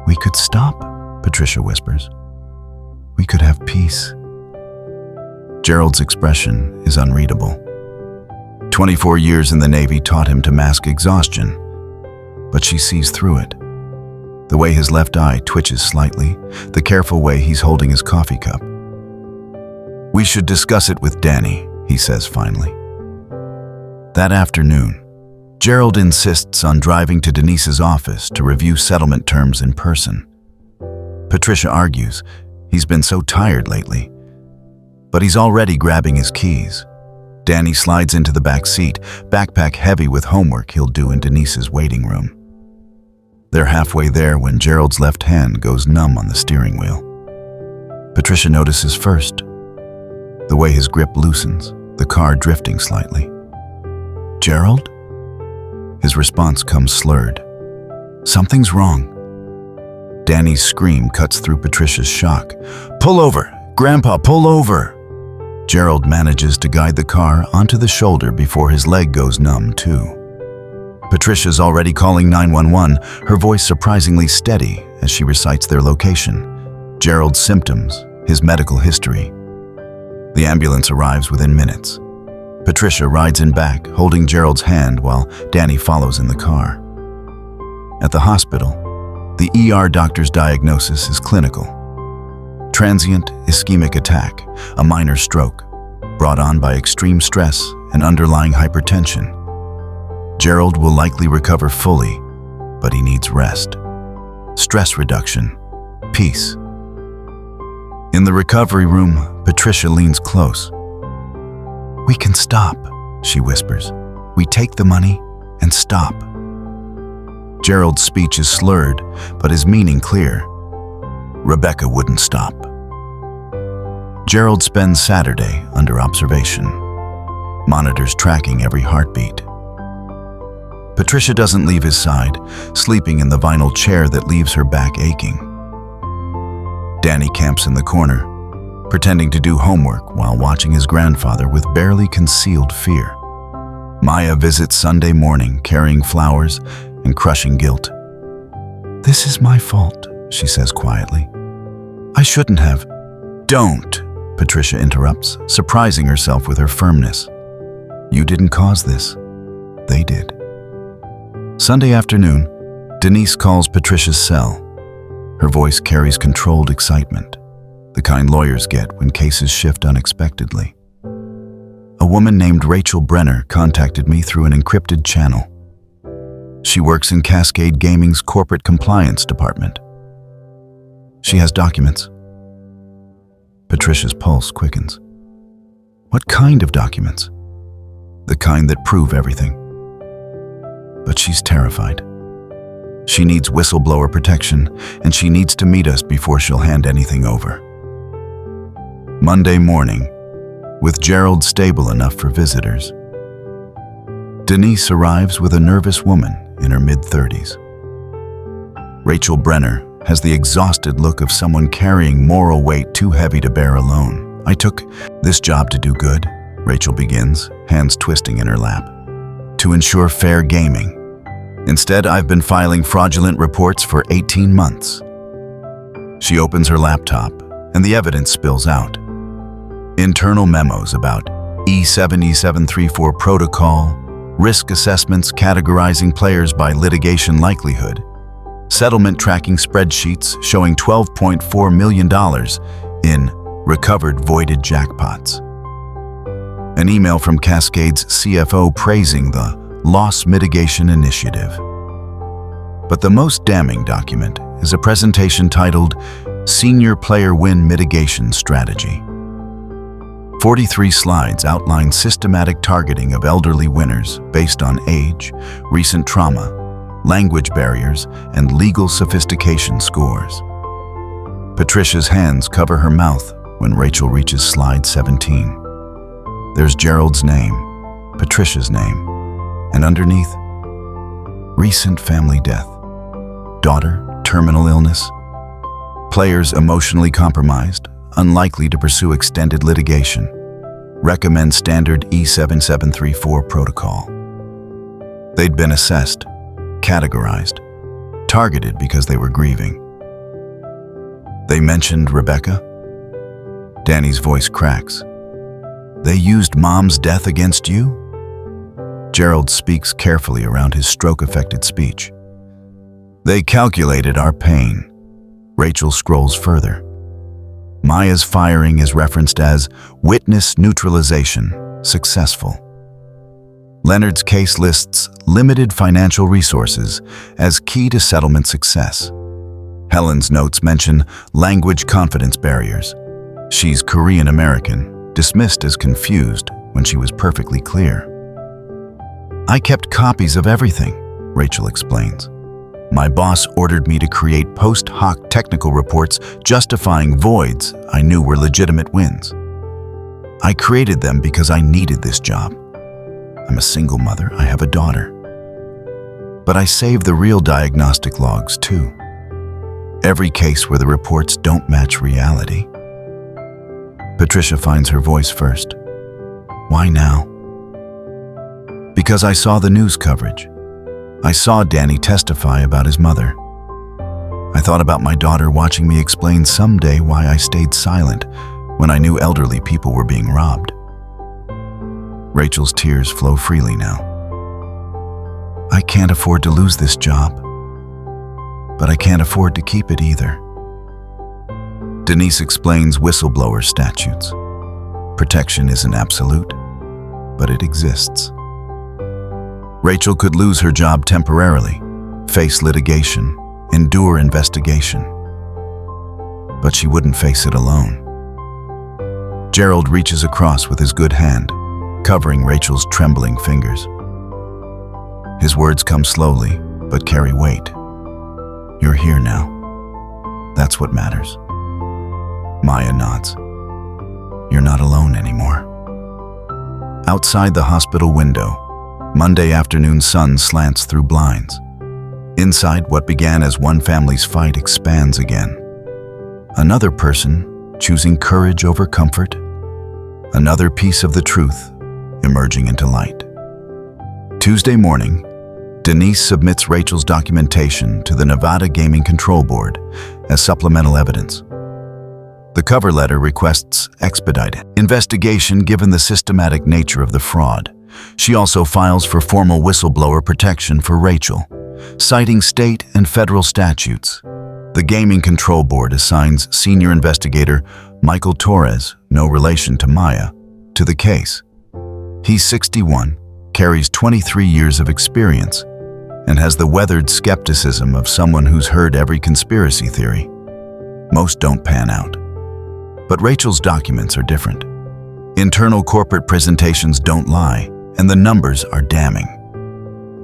"We could stop," Patricia whispers. "We could have peace." Gerald's expression is unreadable. 24 years in the Navy taught him to mask exhaustion, but she sees through it. The way his left eye twitches slightly, the careful way he's holding his coffee cup. "We should discuss it with Danny," he says finally. That afternoon, Gerald insists on driving to Denise's office to review settlement terms in person. Patricia argues he's been so tired lately, but he's already grabbing his keys. Danny slides into the back seat, backpack heavy with homework he'll do in Denise's waiting room. They're halfway there when Gerald's left hand goes numb on the steering wheel. Patricia notices first the way his grip loosens, the car drifting slightly. "Gerald?" His response comes slurred. "Something's wrong." Danny's scream cuts through Patricia's shock. "Pull over! Grandpa, pull over!" Gerald manages to guide the car onto the shoulder before his leg goes numb too. Patricia's already calling 911, her voice surprisingly steady as she recites their location, Gerald's symptoms, his medical history. The ambulance arrives within minutes. Patricia rides in back, holding Gerald's hand while Danny follows in the car. At the hospital, the ER doctor's diagnosis is clinical. Transient ischemic attack, a minor stroke, brought on by extreme stress and underlying hypertension. Gerald will likely recover fully, but he needs rest. Stress reduction, peace. In the recovery room, Patricia leans close. "We can stop," she whispers. "We take the money and stop." Gerald's speech is slurred, but his meaning clear. Rebecca wouldn't stop. Gerald spends Saturday under observation, monitors tracking every heartbeat. Patricia doesn't leave his side, sleeping in the vinyl chair that leaves her back aching. Danny camps in the corner, pretending to do homework while watching his grandfather with barely concealed fear. Maya visits Sunday morning carrying flowers and crushing guilt. "This is my fault," she says quietly. "I shouldn't have." "Don't," Patricia interrupts, surprising herself with her firmness. "You didn't cause this. They did." Sunday afternoon, Denise calls Patricia's cell. Her voice carries controlled excitement, the kind lawyers get when cases shift unexpectedly. A woman named Rachel Brenner contacted me through an encrypted channel. She works in Cascade Gaming's corporate compliance department. She has documents. Patricia's pulse quickens. What kind of documents? The kind that prove everything. But she's terrified. She needs whistleblower protection, and she needs to meet us before she'll hand anything over. Monday morning, with Gerald stable enough for visitors, Denise arrives with a nervous woman in her mid-30s. Rachel Brenner has the exhausted look of someone carrying moral weight too heavy to bear alone. I took this job to do good, Rachel begins, hands twisting in her lap, to ensure fair gaming. Instead, I've been filing fraudulent reports for 18 months. She opens her laptop, and the evidence spills out. Internal memos about E7E734 protocol, risk assessments categorizing players by litigation likelihood, settlement tracking spreadsheets showing $12.4 million in recovered voided jackpots. An email from Cascade's CFO praising the loss mitigation initiative. But the most damning document is a presentation titled Senior Player Win Mitigation Strategy. 43 slides outline systematic targeting of elderly winners based on age, recent trauma, language barriers, and legal sophistication scores. Patricia's hands cover her mouth when Rachel reaches slide 17. There's Gerald's name, Patricia's name, and underneath, recent family death, daughter, terminal illness, players emotionally compromised, unlikely to pursue extended litigation, recommend standard E7734 protocol. They'd been assessed, categorized, targeted because they were grieving. They mentioned Rebecca. Danny's voice cracks. They used Mom's death against you? Gerald speaks carefully around his stroke-affected speech. They calculated our pain. Rachel scrolls further. Maya's firing is referenced as witness neutralization, successful. Leonard's case lists limited financial resources as key to settlement success. Helen's notes mention language confidence barriers. She's Korean American, dismissed as confused when she was perfectly clear. I kept copies of everything, Rachel explains. My boss ordered me to create post hoc technical reports justifying voids I knew were legitimate wins. I created them because I needed this job. I'm a single mother, I have a daughter. But I save the real diagnostic logs too. Every case where the reports don't match reality. Patricia finds her voice first. Why now? Because I saw the news coverage. I saw Danny testify about his mother. I thought about my daughter watching me explain someday why I stayed silent when I knew elderly people were being robbed. Rachel's tears flow freely now. I can't afford to lose this job, but I can't afford to keep it either. Denise explains whistleblower statutes. Protection isn't absolute, but it exists. Rachel could lose her job temporarily, face litigation, endure investigation. But she wouldn't face it alone. Gerald reaches across with his good hand, covering Rachel's trembling fingers. His words come slowly, but carry weight. You're here now. That's what matters. Maya nods. You're not alone anymore. Outside the hospital window, Monday afternoon sun slants through blinds. Inside, what began as one family's fight expands again. Another person choosing courage over comfort. Another piece of the truth emerging into light. Tuesday morning, Denise submits Rachel's documentation to the Nevada Gaming Control Board as supplemental evidence. The cover letter requests expedited investigation given the systematic nature of the fraud, She also files for formal whistleblower protection for Rachel, citing state and federal statutes. The Gaming Control Board assigns senior investigator Michael Torres, no relation to Maya, to the case. He's 61, carries 23 years of experience, and has the weathered skepticism of someone who's heard every conspiracy theory. Most don't pan out. But Rachel's documents are different. Internal corporate presentations don't lie, and the numbers are damning.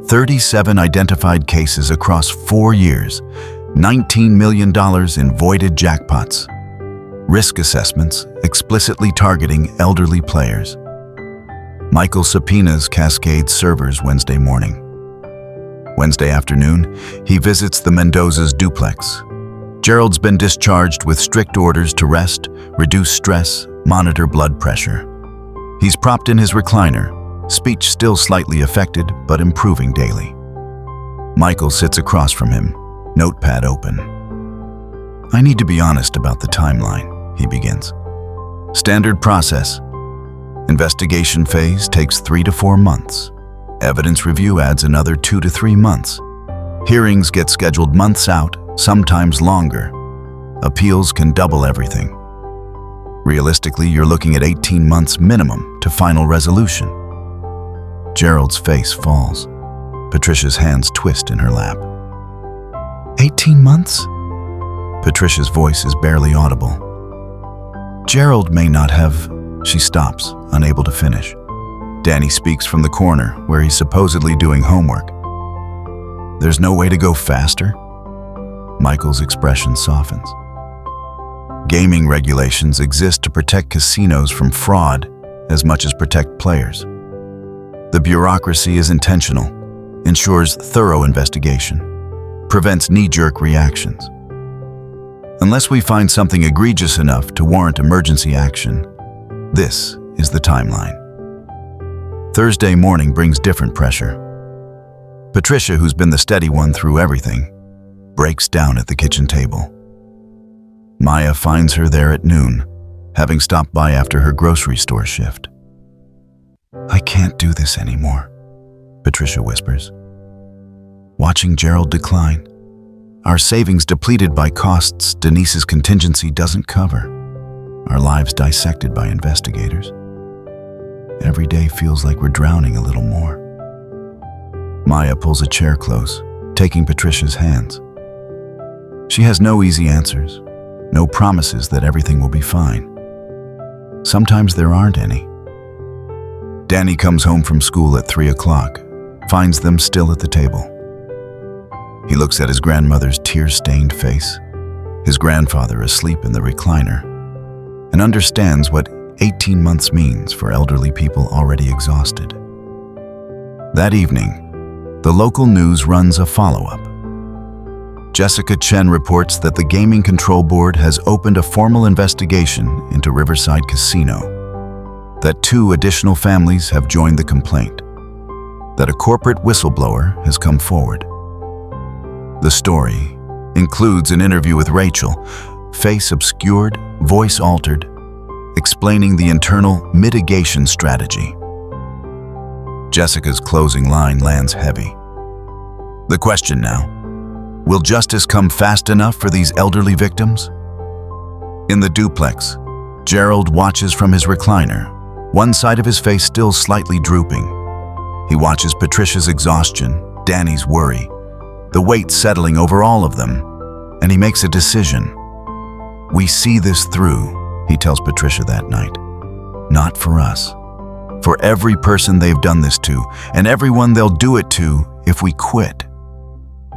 37 identified cases across 4 years, $19 million in voided jackpots. Risk assessments explicitly targeting elderly players. Michael subpoenas Cascade servers Wednesday morning. Wednesday afternoon, he visits the Mendoza's duplex. Gerald's been discharged with strict orders to rest, reduce stress, monitor blood pressure. He's propped in his recliner, speech still slightly affected but improving daily. Michael sits across from him, notepad open. "I need to be honest about the timeline," he begins. "Standard process. Investigation phase takes 3 to 4 months. Evidence review adds another 2 to 3 months. Hearings get scheduled months out, sometimes longer. Appeals can double everything. Realistically, you're looking at 18 months minimum to final resolution." Gerald's face falls. Patricia's hands twist in her lap. 18 months? Patricia's voice is barely audible. "Gerald may not have..." She stops, unable to finish. Danny speaks from the corner, where he's supposedly doing homework. "There's no way to go faster?" Michael's expression softens. Gaming regulations exist to protect casinos from fraud as much as protect players. The bureaucracy is intentional, ensures thorough investigation, prevents knee-jerk reactions. Unless we find something egregious enough to warrant emergency action, this is the timeline. Thursday morning brings different pressure. Patricia, who's been the steady one through everything, breaks down at the kitchen table. Maya finds her there at noon, having stopped by after her grocery store shift. "I can't do this anymore," Patricia whispers. "Watching Gerald decline, our savings depleted by costs Denise's contingency doesn't cover, our lives dissected by investigators. Every day feels like we're drowning a little more." Maya pulls a chair close, taking Patricia's hands. She has no easy answers, no promises that everything will be fine. Sometimes there aren't any. Danny comes home from school at 3 o'clock, finds them still at the table. He looks at his grandmother's tear-stained face, his grandfather asleep in the recliner, and understands what 18 months means for elderly people already exhausted. That evening, the local news runs a follow-up. Jessica Chen reports that the Gaming Control Board has opened a formal investigation into Riverside Casino, that 2 additional families have joined the complaint, that a corporate whistleblower has come forward. The story includes an interview with Rachel, face obscured, voice altered, explaining the internal mitigation strategy. Jessica's closing line lands heavy. The question now: will justice come fast enough for these elderly victims? In the duplex, Gerald watches from his recliner, one side of his face still slightly drooping. He watches Patricia's exhaustion, Danny's worry, the weight settling over all of them, and he makes a decision. "We see this through," he tells Patricia that night. "Not for us. For every person they've done this to, and everyone they'll do it to if we quit."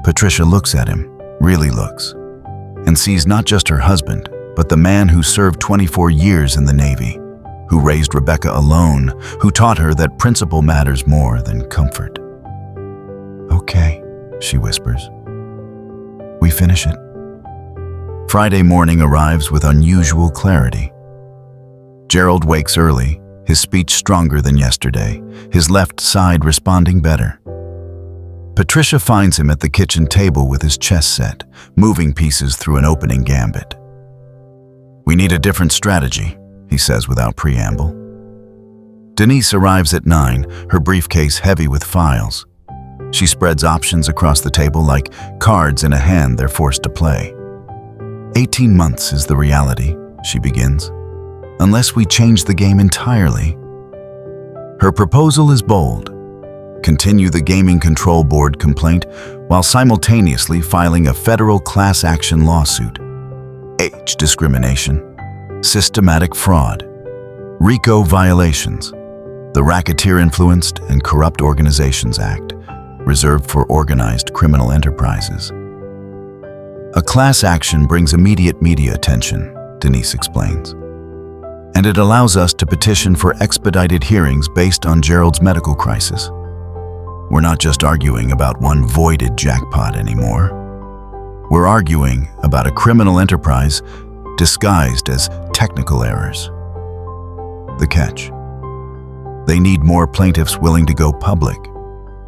Patricia looks at him, really looks, and sees not just her husband, but the man who served 24 years in the Navy, who raised Rebecca alone, who taught her that principle matters more than comfort. "Okay," she whispers. "We finish it." Friday morning arrives with unusual clarity. Gerald wakes early, his speech stronger than yesterday, his left side responding better. Patricia finds him at the kitchen table with his chess set, moving pieces through an opening gambit. "We need a different strategy," he says without preamble. Denise arrives at 9, her briefcase heavy with files. She spreads options across the table like cards in a hand they're forced to play. 18 months is the reality, she begins, unless we change the game entirely. Her proposal is bold. Continue the Gaming Control Board complaint while simultaneously filing a federal class action lawsuit. Age discrimination, systematic fraud, RICO violations, the Racketeer-Influenced and Corrupt Organizations Act, reserved for organized criminal enterprises. A class action brings immediate media attention, Denise explains, and it allows us to petition for expedited hearings based on Gerald's medical crisis. We're not just arguing about one voided jackpot anymore. We're arguing about a criminal enterprise disguised as technical errors. The catch: they need more plaintiffs willing to go public,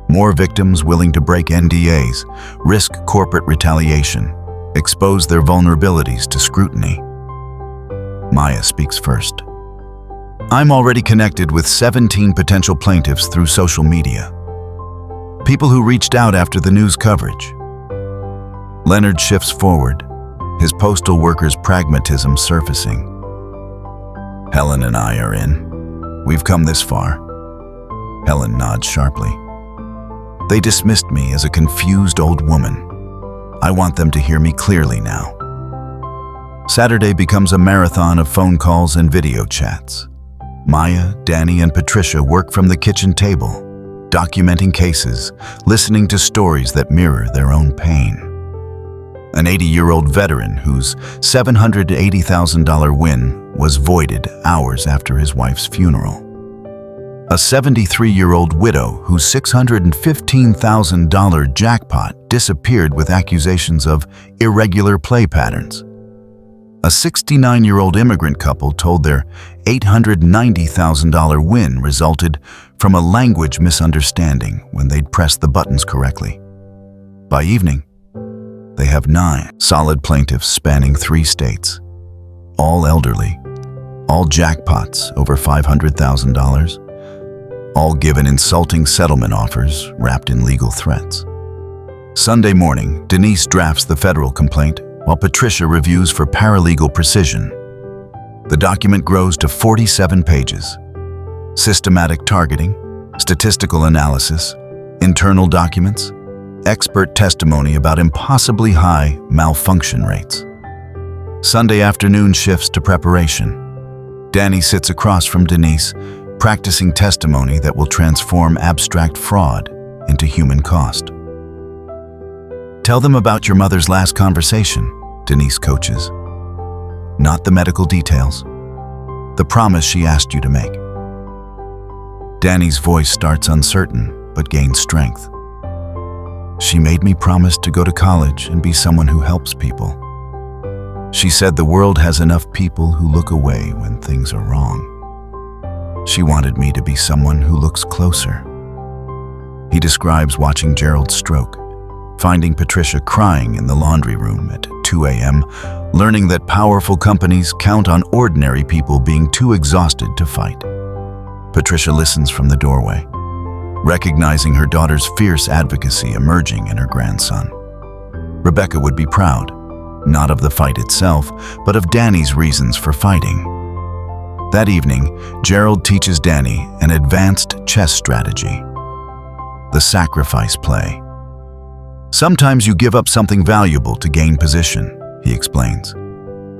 more victims willing to break NDAs, risk corporate retaliation, expose their vulnerabilities to scrutiny. Maya speaks first. I'm already connected with 17 potential plaintiffs through social media. People who reached out after the news coverage. Leonard shifts forward, his postal worker's pragmatism surfacing. Helen and I are in. We've come this far. Helen nods sharply. They dismissed me as a confused old woman. I want them to hear me clearly now. Saturday becomes a marathon of phone calls and video chats. Maya, Danny, and Patricia work from the kitchen table, documenting cases, listening to stories that mirror their own pain. An 80-year-old veteran whose $780,000 win was voided hours after his wife's funeral. A 73-year-old widow whose $615,000 jackpot disappeared with accusations of irregular play patterns. A 69-year-old immigrant couple told their $890,000 win resulted from a language misunderstanding when they'd pressed the buttons correctly. By evening, they have 9 solid plaintiffs spanning 3 states, all elderly, all jackpots over $500,000, all given insulting settlement offers wrapped in legal threats. Sunday morning, Denise drafts the federal complaint while Patricia reviews for paralegal precision. The document grows to 47 pages. Systematic targeting, statistical analysis, internal documents, expert testimony about impossibly high malfunction rates. Sunday afternoon shifts to preparation. Danny sits across from Denise, practicing testimony that will transform abstract fraud into human cost. Tell them about your mother's last conversation, Denise coaches. Not the medical details, the promise she asked you to make. Danny's voice starts uncertain, but gains strength. She made me promise to go to college and be someone who helps people. She said the world has enough people who look away when things are wrong. She wanted me to be someone who looks closer. He describes watching Gerald's stroke, finding Patricia crying in the laundry room at 2 a.m., learning that powerful companies count on ordinary people being too exhausted to fight. Patricia listens from the doorway, recognizing her daughter's fierce advocacy emerging in her grandson. Rebecca would be proud, not of the fight itself, but of Danny's reasons for fighting. That evening, Gerald teaches Danny an advanced chess strategy, the sacrifice play. Sometimes you give up something valuable to gain position, he explains.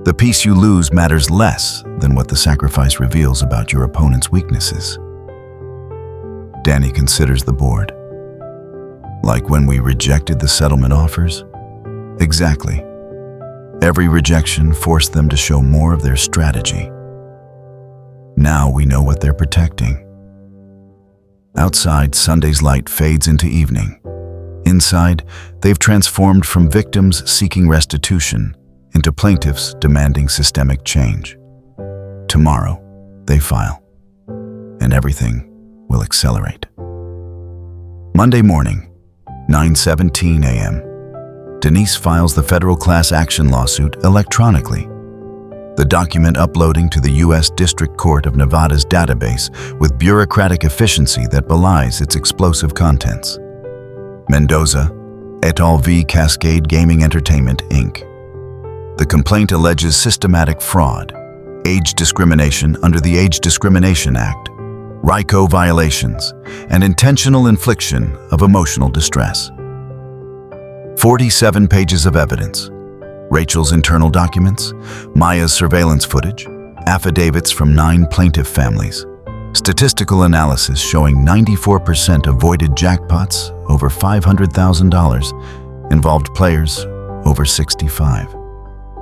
The piece you lose matters less than what the sacrifice reveals about your opponent's weaknesses. Danny considers the board. Like when we rejected the settlement offers? Exactly. Every rejection forced them to show more of their strategy. Now we know what they're protecting. Outside, Sunday's light fades into evening. Inside, they've transformed from victims seeking restitution into plaintiffs demanding systemic change. Tomorrow, they file, and everything will accelerate. Monday morning, 9:17 a.m., Denise files the federal class action lawsuit electronically. The document uploading to the U.S. District Court of Nevada's database with bureaucratic efficiency that belies its explosive contents. Mendoza, et al. V. Cascade Gaming Entertainment, Inc. The complaint alleges systematic fraud, age discrimination under the Age Discrimination Act, RICO violations, and intentional infliction of emotional distress. 47 pages of evidence. Rachel's internal documents, Maya's surveillance footage, affidavits from 9 plaintiff families, statistical analysis showing 94% avoided jackpots over $500,000 involved players over 65.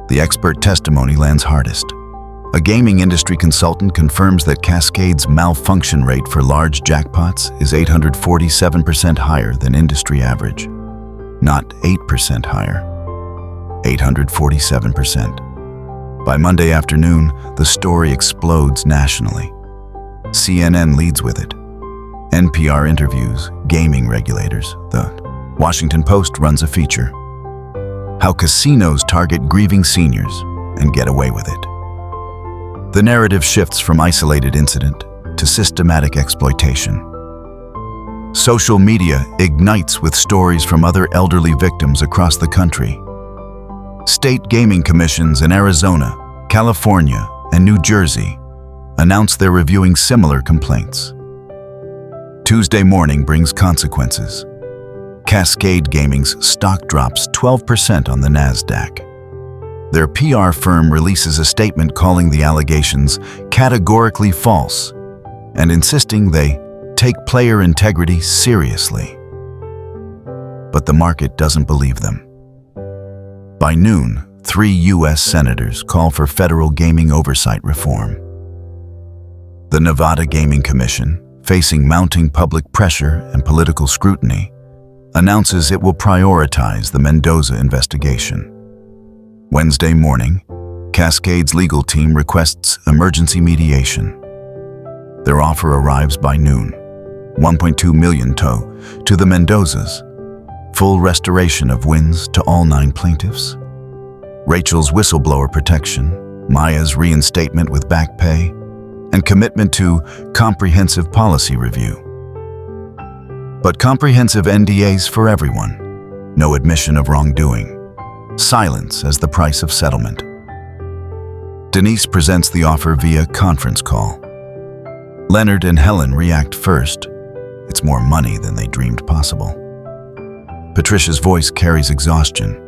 The expert testimony lands hardest. A gaming industry consultant confirms that Cascade's malfunction rate for large jackpots is 847% higher than industry average. Not 8% higher. 847%. By Monday afternoon, the story explodes nationally. CNN leads with it. NPR interviews gaming regulators. The Washington Post runs a feature. How casinos target grieving seniors and get away with it. The narrative shifts from isolated incident to systematic exploitation. Social media ignites with stories from other elderly victims across the country. State gaming commissions in Arizona, California, and New Jersey announced they're reviewing similar complaints. Tuesday morning brings consequences. Cascade Gaming's stock drops 12% on the NASDAQ. Their PR firm releases a statement calling the allegations categorically false and insisting they take player integrity seriously. But the market doesn't believe them. By noon, 3 U.S. senators call for federal gaming oversight reform. The Nevada Gaming Commission, facing mounting public pressure and political scrutiny, announces it will prioritize the Mendoza investigation. Wednesday morning, Cascade's legal team requests emergency mediation. Their offer arrives by noon, $1.2 million to the Mendozas, full restoration of wins to all 9 plaintiffs, Rachel's whistleblower protection, Maya's reinstatement with back pay, and commitment to comprehensive policy review. But comprehensive NDAs for everyone, no admission of wrongdoing, silence as the price of settlement. Denise presents the offer via conference call. Leonard and Helen react first. It's more money than they dreamed possible. Patricia's voice carries exhaustion.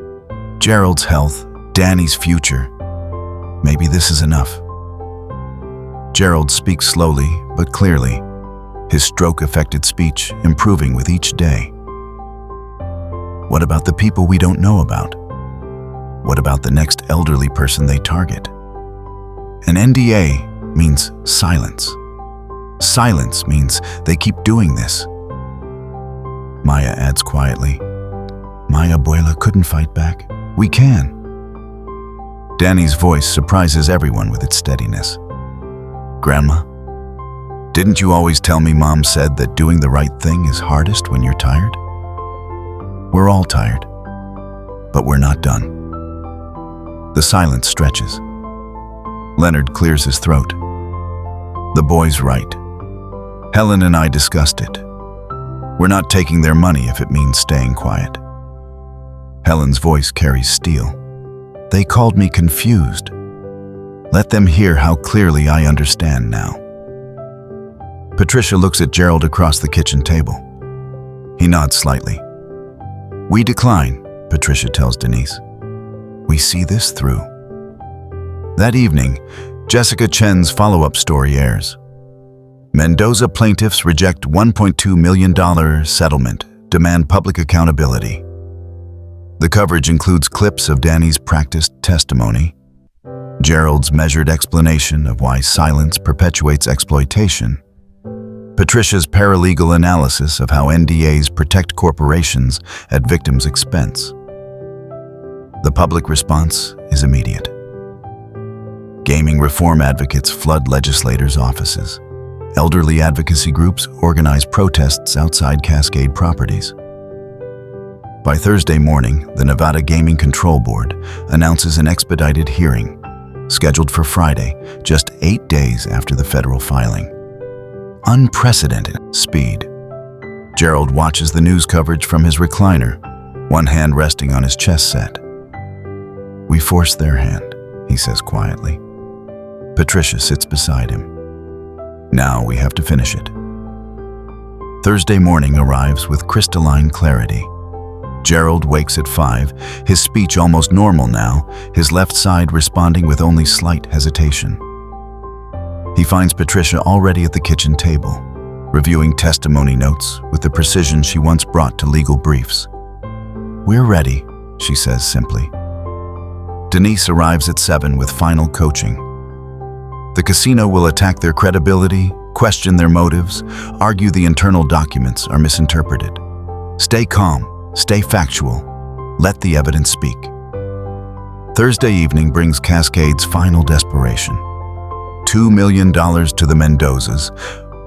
Gerald's health, Danny's future. Maybe this is enough. Gerald speaks slowly but clearly, his stroke-affected speech improving with each day. What about the people we don't know about? What about the next elderly person they target? An NDA means silence. Silence means they keep doing this. Maya adds quietly, "My abuela couldn't fight back. We can." Danny's voice surprises everyone with its steadiness. "Grandma, didn't you always tell me Mom said that doing the right thing is hardest when you're tired?" We're all tired, but we're not done. The silence stretches. Leonard clears his throat. "The boy's right. Helen and I discussed it. We're not taking their money if it means staying quiet." Helen's voice carries steel. "They called me confused. Let them hear how clearly I understand now." Patricia looks at Gerald across the kitchen table. He nods slightly. "We decline," Patricia tells Denise. "We see this through." That evening, Jessica Chen's follow-up story airs. Mendoza plaintiffs reject $1.2 million settlement, demand public accountability. The coverage includes clips of Danny's practiced testimony, Gerald's measured explanation of why silence perpetuates exploitation, Patricia's paralegal analysis of how NDAs protect corporations at victims' expense. The public response is immediate. Gaming reform advocates flood legislators' offices. Elderly advocacy groups organize protests outside Cascade properties. By Thursday morning, the Nevada Gaming Control Board announces an expedited hearing. scheduled for Friday, just 8 days after the federal filing. Unprecedented speed. Gerald watches the news coverage from his recliner, one hand resting on his chest set. "We forced their hand," he says quietly. Patricia sits beside him. "Now we have to finish it." Thursday morning arrives with crystalline clarity. Gerald wakes at 5, his speech almost normal now, his left side responding with only slight hesitation. He finds Patricia already at the kitchen table, reviewing testimony notes with the precision she once brought to legal briefs. "We're ready," she says simply. Denise arrives at 7 with final coaching. The casino will attack their credibility, question their motives, argue the internal documents are misinterpreted. Stay calm, stay factual, let the evidence speak. Thursday evening brings Cascade's final desperation. $2 million to the Mendozas,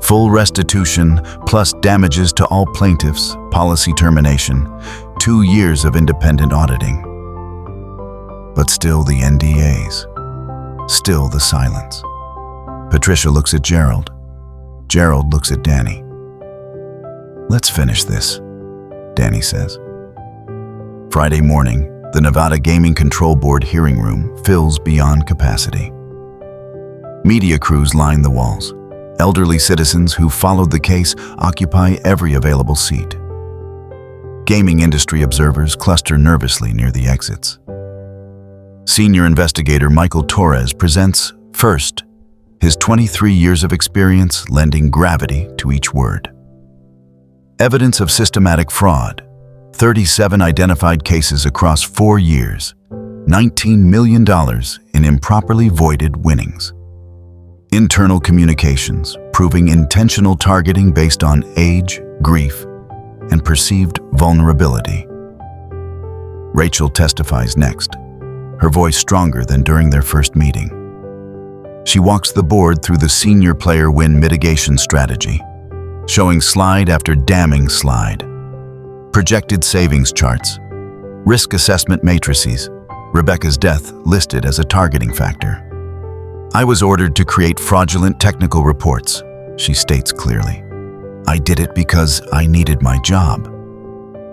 full restitution plus damages to all plaintiffs, policy termination, 2 years of independent auditing. But still the NDAs, still the silence. Patricia looks at Gerald. Gerald looks at Danny. "Let's finish this," Danny says. Friday morning, the Nevada Gaming Control Board hearing room fills beyond capacity. Media crews line the walls. Elderly citizens who followed the case occupy every available seat. Gaming industry observers cluster nervously near the exits. Senior investigator Michael Torres presents, first, his 23 years of experience lending gravity to each word. Evidence of systematic fraud, 37 identified cases across 4 years, $19 million in improperly voided winnings. Internal communications, proving intentional targeting based on age, grief, and perceived vulnerability. Rachel testifies next, her voice stronger than during their first meeting. She walks the board through the senior player win mitigation strategy, showing slide after damning slide. Projected savings charts, risk assessment matrices, Rebecca's death listed as a targeting factor. "I was ordered to create fraudulent technical reports," she states clearly. "I did it because I needed my job.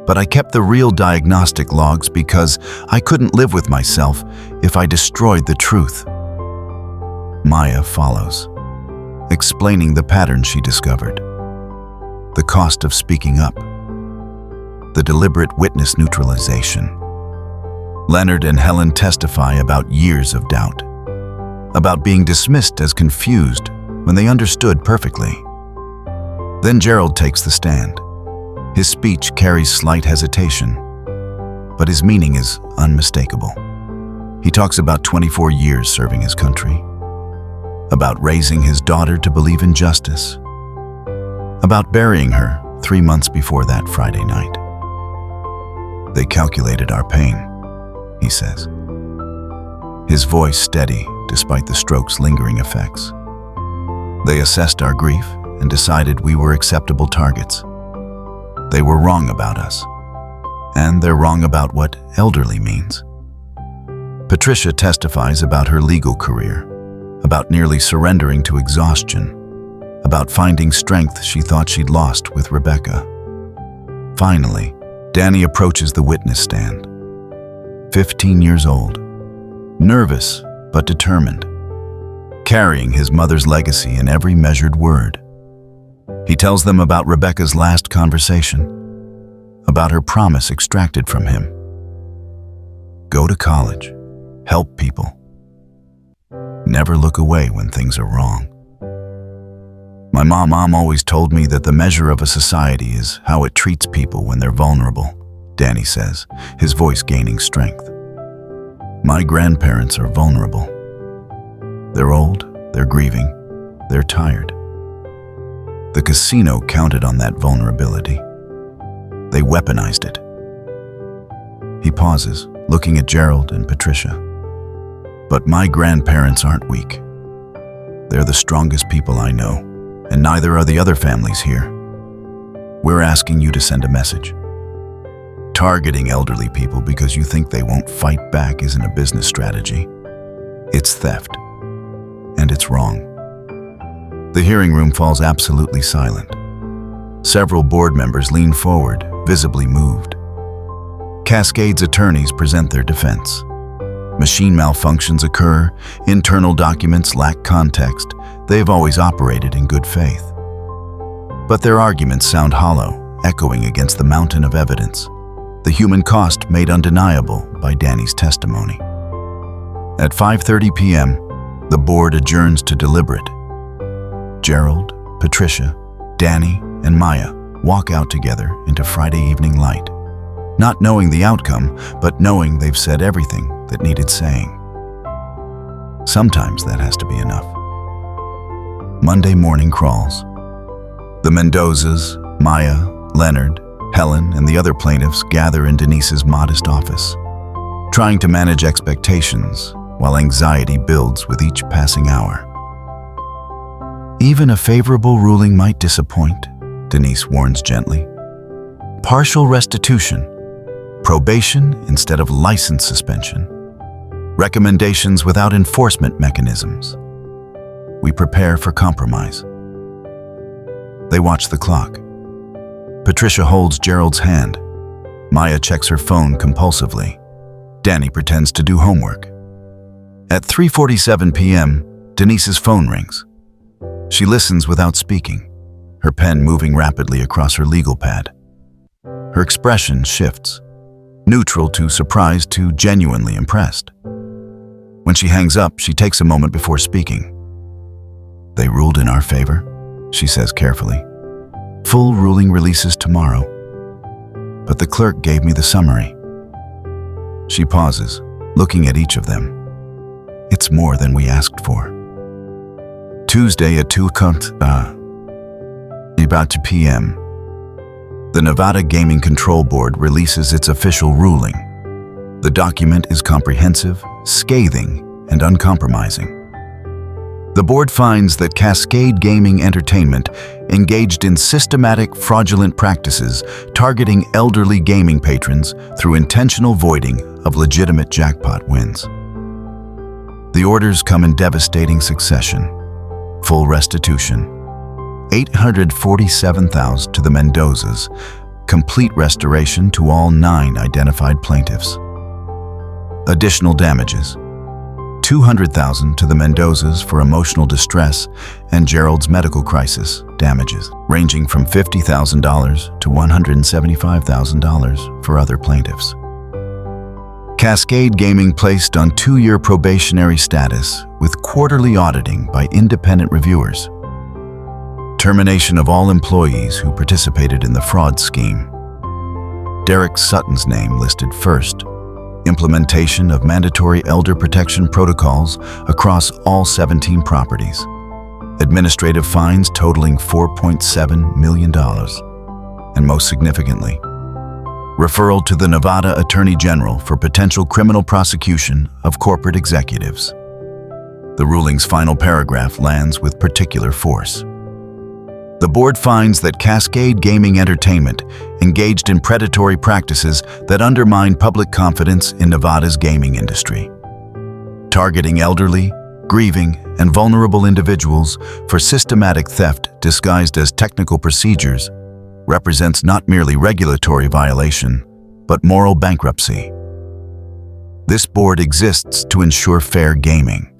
But I kept the real diagnostic logs because I couldn't live with myself if I destroyed the truth." Maya follows, explaining the pattern she discovered. The cost of speaking up. The deliberate witness neutralization. Leonard and Helen testify about years of doubt, about being dismissed as confused when they understood perfectly. Then Gerald takes the stand. His speech carries slight hesitation, but his meaning is unmistakable. He talks about 24 years serving his country, about raising his daughter to believe in justice, about burying her 3 months before that Friday night. "They calculated our pain," he says. His voice steady despite the stroke's lingering effects. "They assessed our grief and decided we were acceptable targets. They were wrong about us, and they're wrong about what elderly means." Patricia testifies about her legal career, about nearly surrendering to exhaustion, about finding strength she thought she'd lost with Rebecca. Finally, Danny approaches the witness stand. 15 years old, nervous but determined, carrying his mother's legacy in every measured word. He tells them about Rebecca's last conversation, about her promise extracted from him. Go to college, help people. Never look away when things are wrong. My mom always told me that the measure of a society is how it treats people when they're vulnerable, Danny says, his voice gaining strength. My grandparents are vulnerable. They're old, they're grieving, they're tired. The casino counted on that vulnerability. They weaponized it. He pauses, looking at Gerald and Patricia. But my grandparents aren't weak. They're the strongest people I know, and neither are the other families here. We're asking you to send a message. Targeting elderly people because you think they won't fight back isn't a business strategy. It's theft. And it's wrong. The hearing room falls absolutely silent. Several board members lean forward, visibly moved. Cascade's attorneys present their defense. Machine malfunctions occur, internal documents lack context, they have always operated in good faith. But their arguments sound hollow, echoing against the mountain of evidence, the human cost made undeniable by Danny's testimony. At 5:30 p.m., the board adjourns to deliberate. Gerald, Patricia, Danny, and Maya walk out together into Friday evening light, not knowing the outcome, but knowing they've said everything that needed saying. Sometimes that has to be enough. Monday morning crawls. The Mendozas, Maya, Leonard, Helen, and the other plaintiffs gather in Denise's modest office, trying to manage expectations while anxiety builds with each passing hour. Even a favorable ruling might disappoint, Denise warns gently. Partial restitution, probation instead of license suspension, recommendations without enforcement mechanisms. We prepare for compromise. They watch the clock. Patricia holds Gerald's hand. Maya checks her phone compulsively. Danny pretends to do homework. At 3:47 p.m., Denise's phone rings. She listens without speaking, her pen moving rapidly across her legal pad. Her expression shifts, neutral to surprised to genuinely impressed. When she hangs up, she takes a moment before speaking. They ruled in our favor, she says carefully. Full ruling releases tomorrow. But the clerk gave me the summary. She pauses, looking at each of them. It's more than we asked for. Tuesday at 2 p.m., the Nevada Gaming Control Board releases its official ruling. The document is comprehensive, scathing, and uncompromising. The board finds that Cascade Gaming Entertainment engaged in systematic fraudulent practices targeting elderly gaming patrons through intentional voiding of legitimate jackpot wins. The orders come in devastating succession. Full restitution, $847,000 to the Mendozas, complete restoration to all 9 identified plaintiffs. Additional damages, $200,000 to the Mendozas for emotional distress and Gerald's medical crisis damages, ranging from $50,000 to $175,000 for other plaintiffs. Cascade Gaming placed on 2-year probationary status with quarterly auditing by independent reviewers. Termination of all employees who participated in the fraud scheme. Derek Sutton's name listed first. Implementation of mandatory elder protection protocols across all 17 properties. Administrative fines totaling $4.7 million. And most significantly, referral to the Nevada Attorney General for potential criminal prosecution of corporate executives. The ruling's final paragraph lands with particular force. The board finds that Cascade Gaming Entertainment engaged in predatory practices that undermine public confidence in Nevada's gaming industry. Targeting elderly, grieving, and vulnerable individuals for systematic theft disguised as technical procedures represents not merely regulatory violation, but moral bankruptcy. This board exists to ensure fair gaming.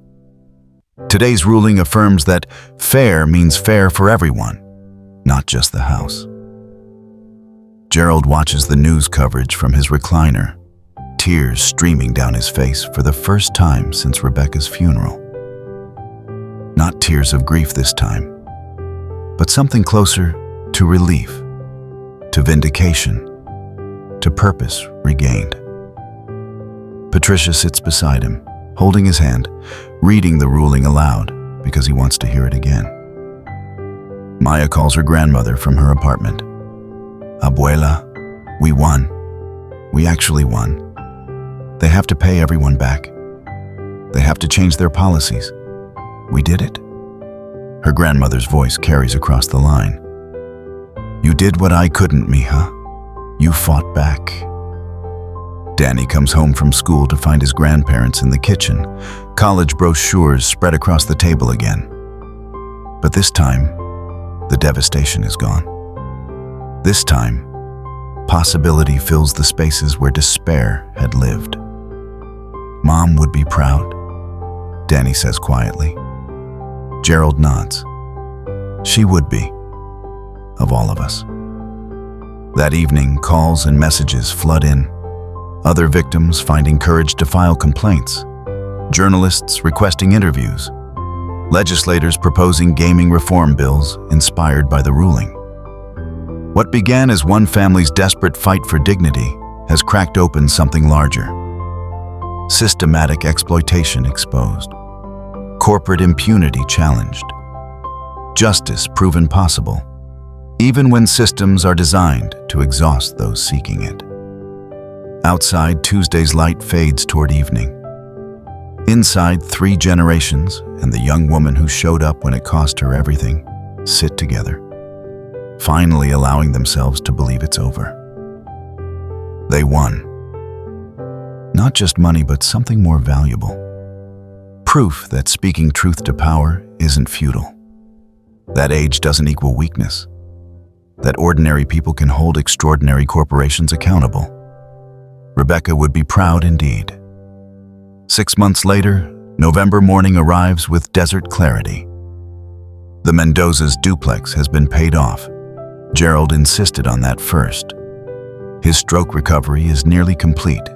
Today's ruling affirms that fair means fair for everyone, not just the house. Gerald watches the news coverage from his recliner, tears streaming down his face for the first time since Rebecca's funeral. Not tears of grief this time, but something closer to relief, to vindication, to purpose regained. Patricia sits beside him, holding his hand, reading the ruling aloud because he wants to hear it again. Maya calls her grandmother from her apartment. Abuela, we won. We actually won. They have to pay everyone back. They have to change their policies. We did it. Her grandmother's voice carries across the line. You did what I couldn't, mija. You fought back. Danny comes home from school to find his grandparents in the kitchen, College brochures spread across the table again. But this time, the devastation is gone. This time, possibility fills the spaces where despair had lived. Mom would be proud, Danny says quietly. Gerald nods. She would be, of all of us. That evening, calls and messages flood in. Other victims finding courage to file complaints. Journalists requesting interviews. Legislators proposing gaming reform bills inspired by the ruling. What began as one family's desperate fight for dignity has cracked open something larger. Systematic exploitation exposed. Corporate impunity challenged. Justice proven possible, even when systems are designed to exhaust those seeking it. Outside, Tuesday's light fades toward evening. Inside, 3 generations and the young woman who showed up when it cost her everything sit together, finally allowing themselves to believe it's over. They won. Not just money, but something more valuable. Proof that speaking truth to power isn't futile. That age doesn't equal weakness. That ordinary people can hold extraordinary corporations accountable. Rebecca would be proud indeed. 6 months later, November morning arrives with desert clarity. The Mendoza's duplex has been paid off. Gerald insisted on that first. His stroke recovery is nearly complete,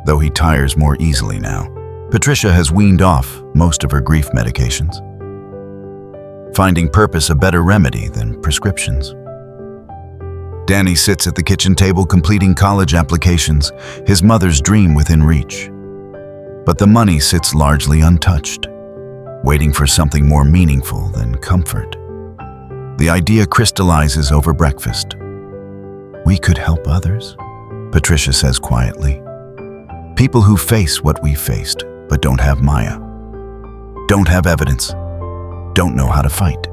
though he tires more easily now. Patricia has weaned off most of her grief medications, finding purpose a better remedy than prescriptions. Danny sits at the kitchen table completing college applications, his mother's dream within reach. But the money sits largely untouched, waiting for something more meaningful than comfort. The idea crystallizes over breakfast. We could help others, Patricia says quietly. People who face what we faced, but don't have Maya. Don't have evidence. Don't know how to fight.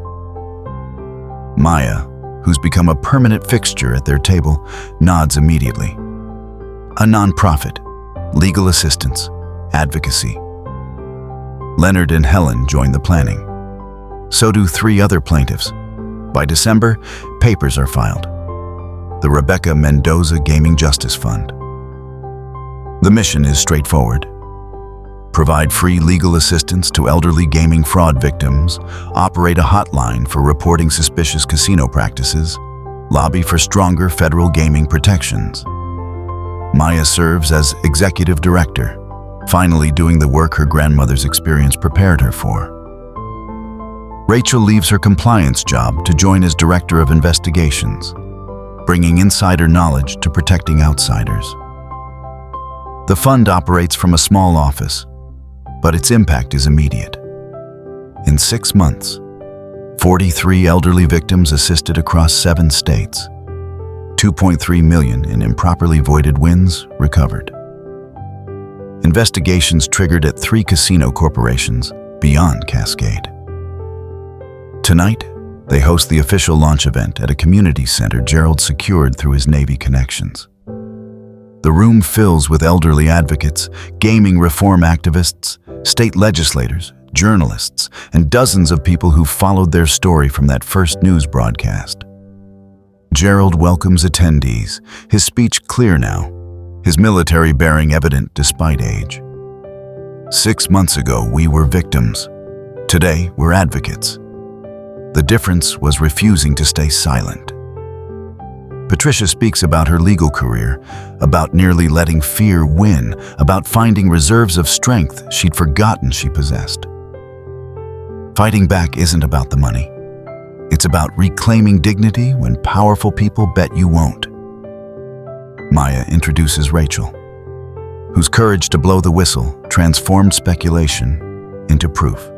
Maya, who's become a permanent fixture at their table, nods immediately. A nonprofit, legal assistance, advocacy. Leonard and Helen join the planning. So do 3 other plaintiffs. By December, papers are filed. The Rebecca Mendoza Gaming Justice Fund. The mission is straightforward. Provide free legal assistance to elderly gaming fraud victims, operate a hotline for reporting suspicious casino practices, lobby for stronger federal gaming protections. Maya serves as executive director, finally doing the work her grandmother's experience prepared her for. Rachel leaves her compliance job to join as director of investigations, bringing insider knowledge to protecting outsiders. The fund operates from a small office, but its impact is immediate. In 6 months, 43 elderly victims assisted across 7 states. 2.3 million in improperly voided wins recovered. Investigations triggered at 3 casino corporations beyond Cascade. Tonight, they host the official launch event at a community center Gerald secured through his Navy connections. The room fills with elderly advocates, gaming reform activists, state legislators, journalists, and dozens of people who followed their story from that first news broadcast. Gerald welcomes attendees, his speech clear now, his military bearing evident despite age. 6 months ago, we were victims. Today, we're advocates. The difference was refusing to stay silent. Patricia speaks about her legal career, about nearly letting fear win, about finding reserves of strength she'd forgotten she possessed. Fighting back isn't about the money. It's about reclaiming dignity when powerful people bet you won't. Maya introduces Rachel, whose courage to blow the whistle transformed speculation into proof.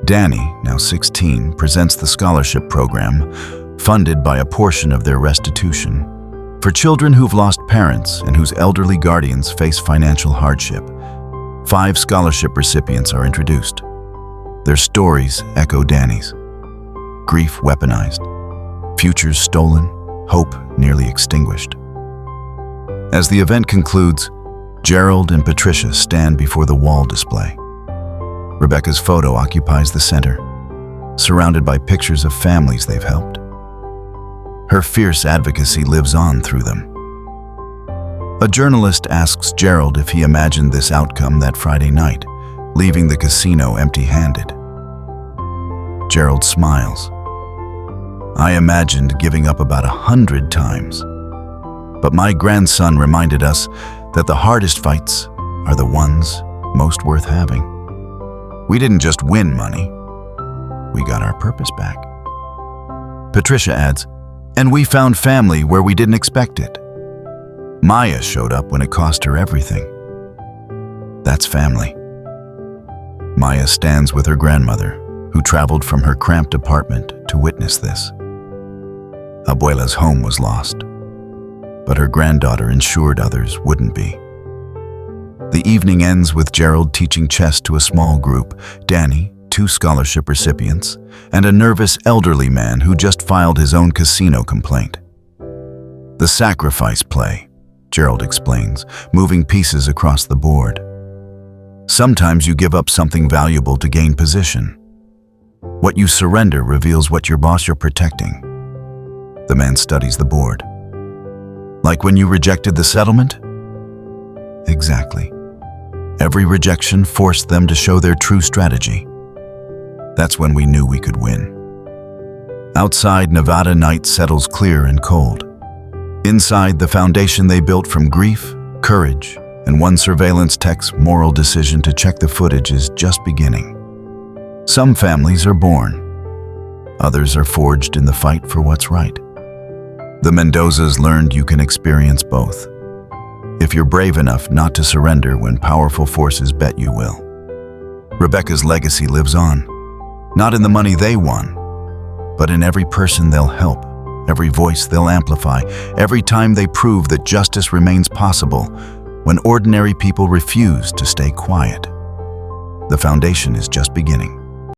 Danny, now 16, presents the scholarship program, funded by a portion of their restitution, for children who've lost parents and whose elderly guardians face financial hardship. 5 scholarship recipients are introduced. Their stories echo Danny's. Grief weaponized, futures stolen, hope nearly extinguished. As the event concludes, Gerald and Patricia stand before the wall display. Rebecca's photo occupies the center, surrounded by pictures of families they've helped. Her fierce advocacy lives on through them. A journalist asks Gerald if he imagined this outcome that Friday night, leaving the casino empty-handed. Gerald smiles. I imagined giving up about 100 times. But my grandson reminded us that the hardest fights are the ones most worth having. We didn't just win money, we got our purpose back. Patricia adds, and we found family where we didn't expect it. Maya showed up when it cost her everything. That's family. Maya stands with her grandmother, who traveled from her cramped apartment to witness this. Abuela's home was lost, but her granddaughter ensured others wouldn't be. The evening ends with Gerald teaching chess to a small group, Danny, 2 scholarship recipients, and a nervous elderly man who just filed his own casino complaint. The sacrifice play, Gerald explains, moving pieces across the board. Sometimes you give up something valuable to gain position. What you surrender reveals what your boss you're protecting. The man studies the board. Like when you rejected the settlement? Exactly. Every rejection forced them to show their true strategy. That's when we knew we could win. Outside, Nevada night settles clear and cold. Inside, the foundation they built from grief, courage, and one surveillance tech's moral decision to check the footage is just beginning. Some families are born. Others are forged in the fight for what's right. The Mendozas learned you can experience both, if you're brave enough not to surrender when powerful forces bet you will. Rebecca's legacy lives on, not in the money they won, but in every person they'll help, every voice they'll amplify, every time they prove that justice remains possible when ordinary people refuse to stay quiet. The foundation is just beginning.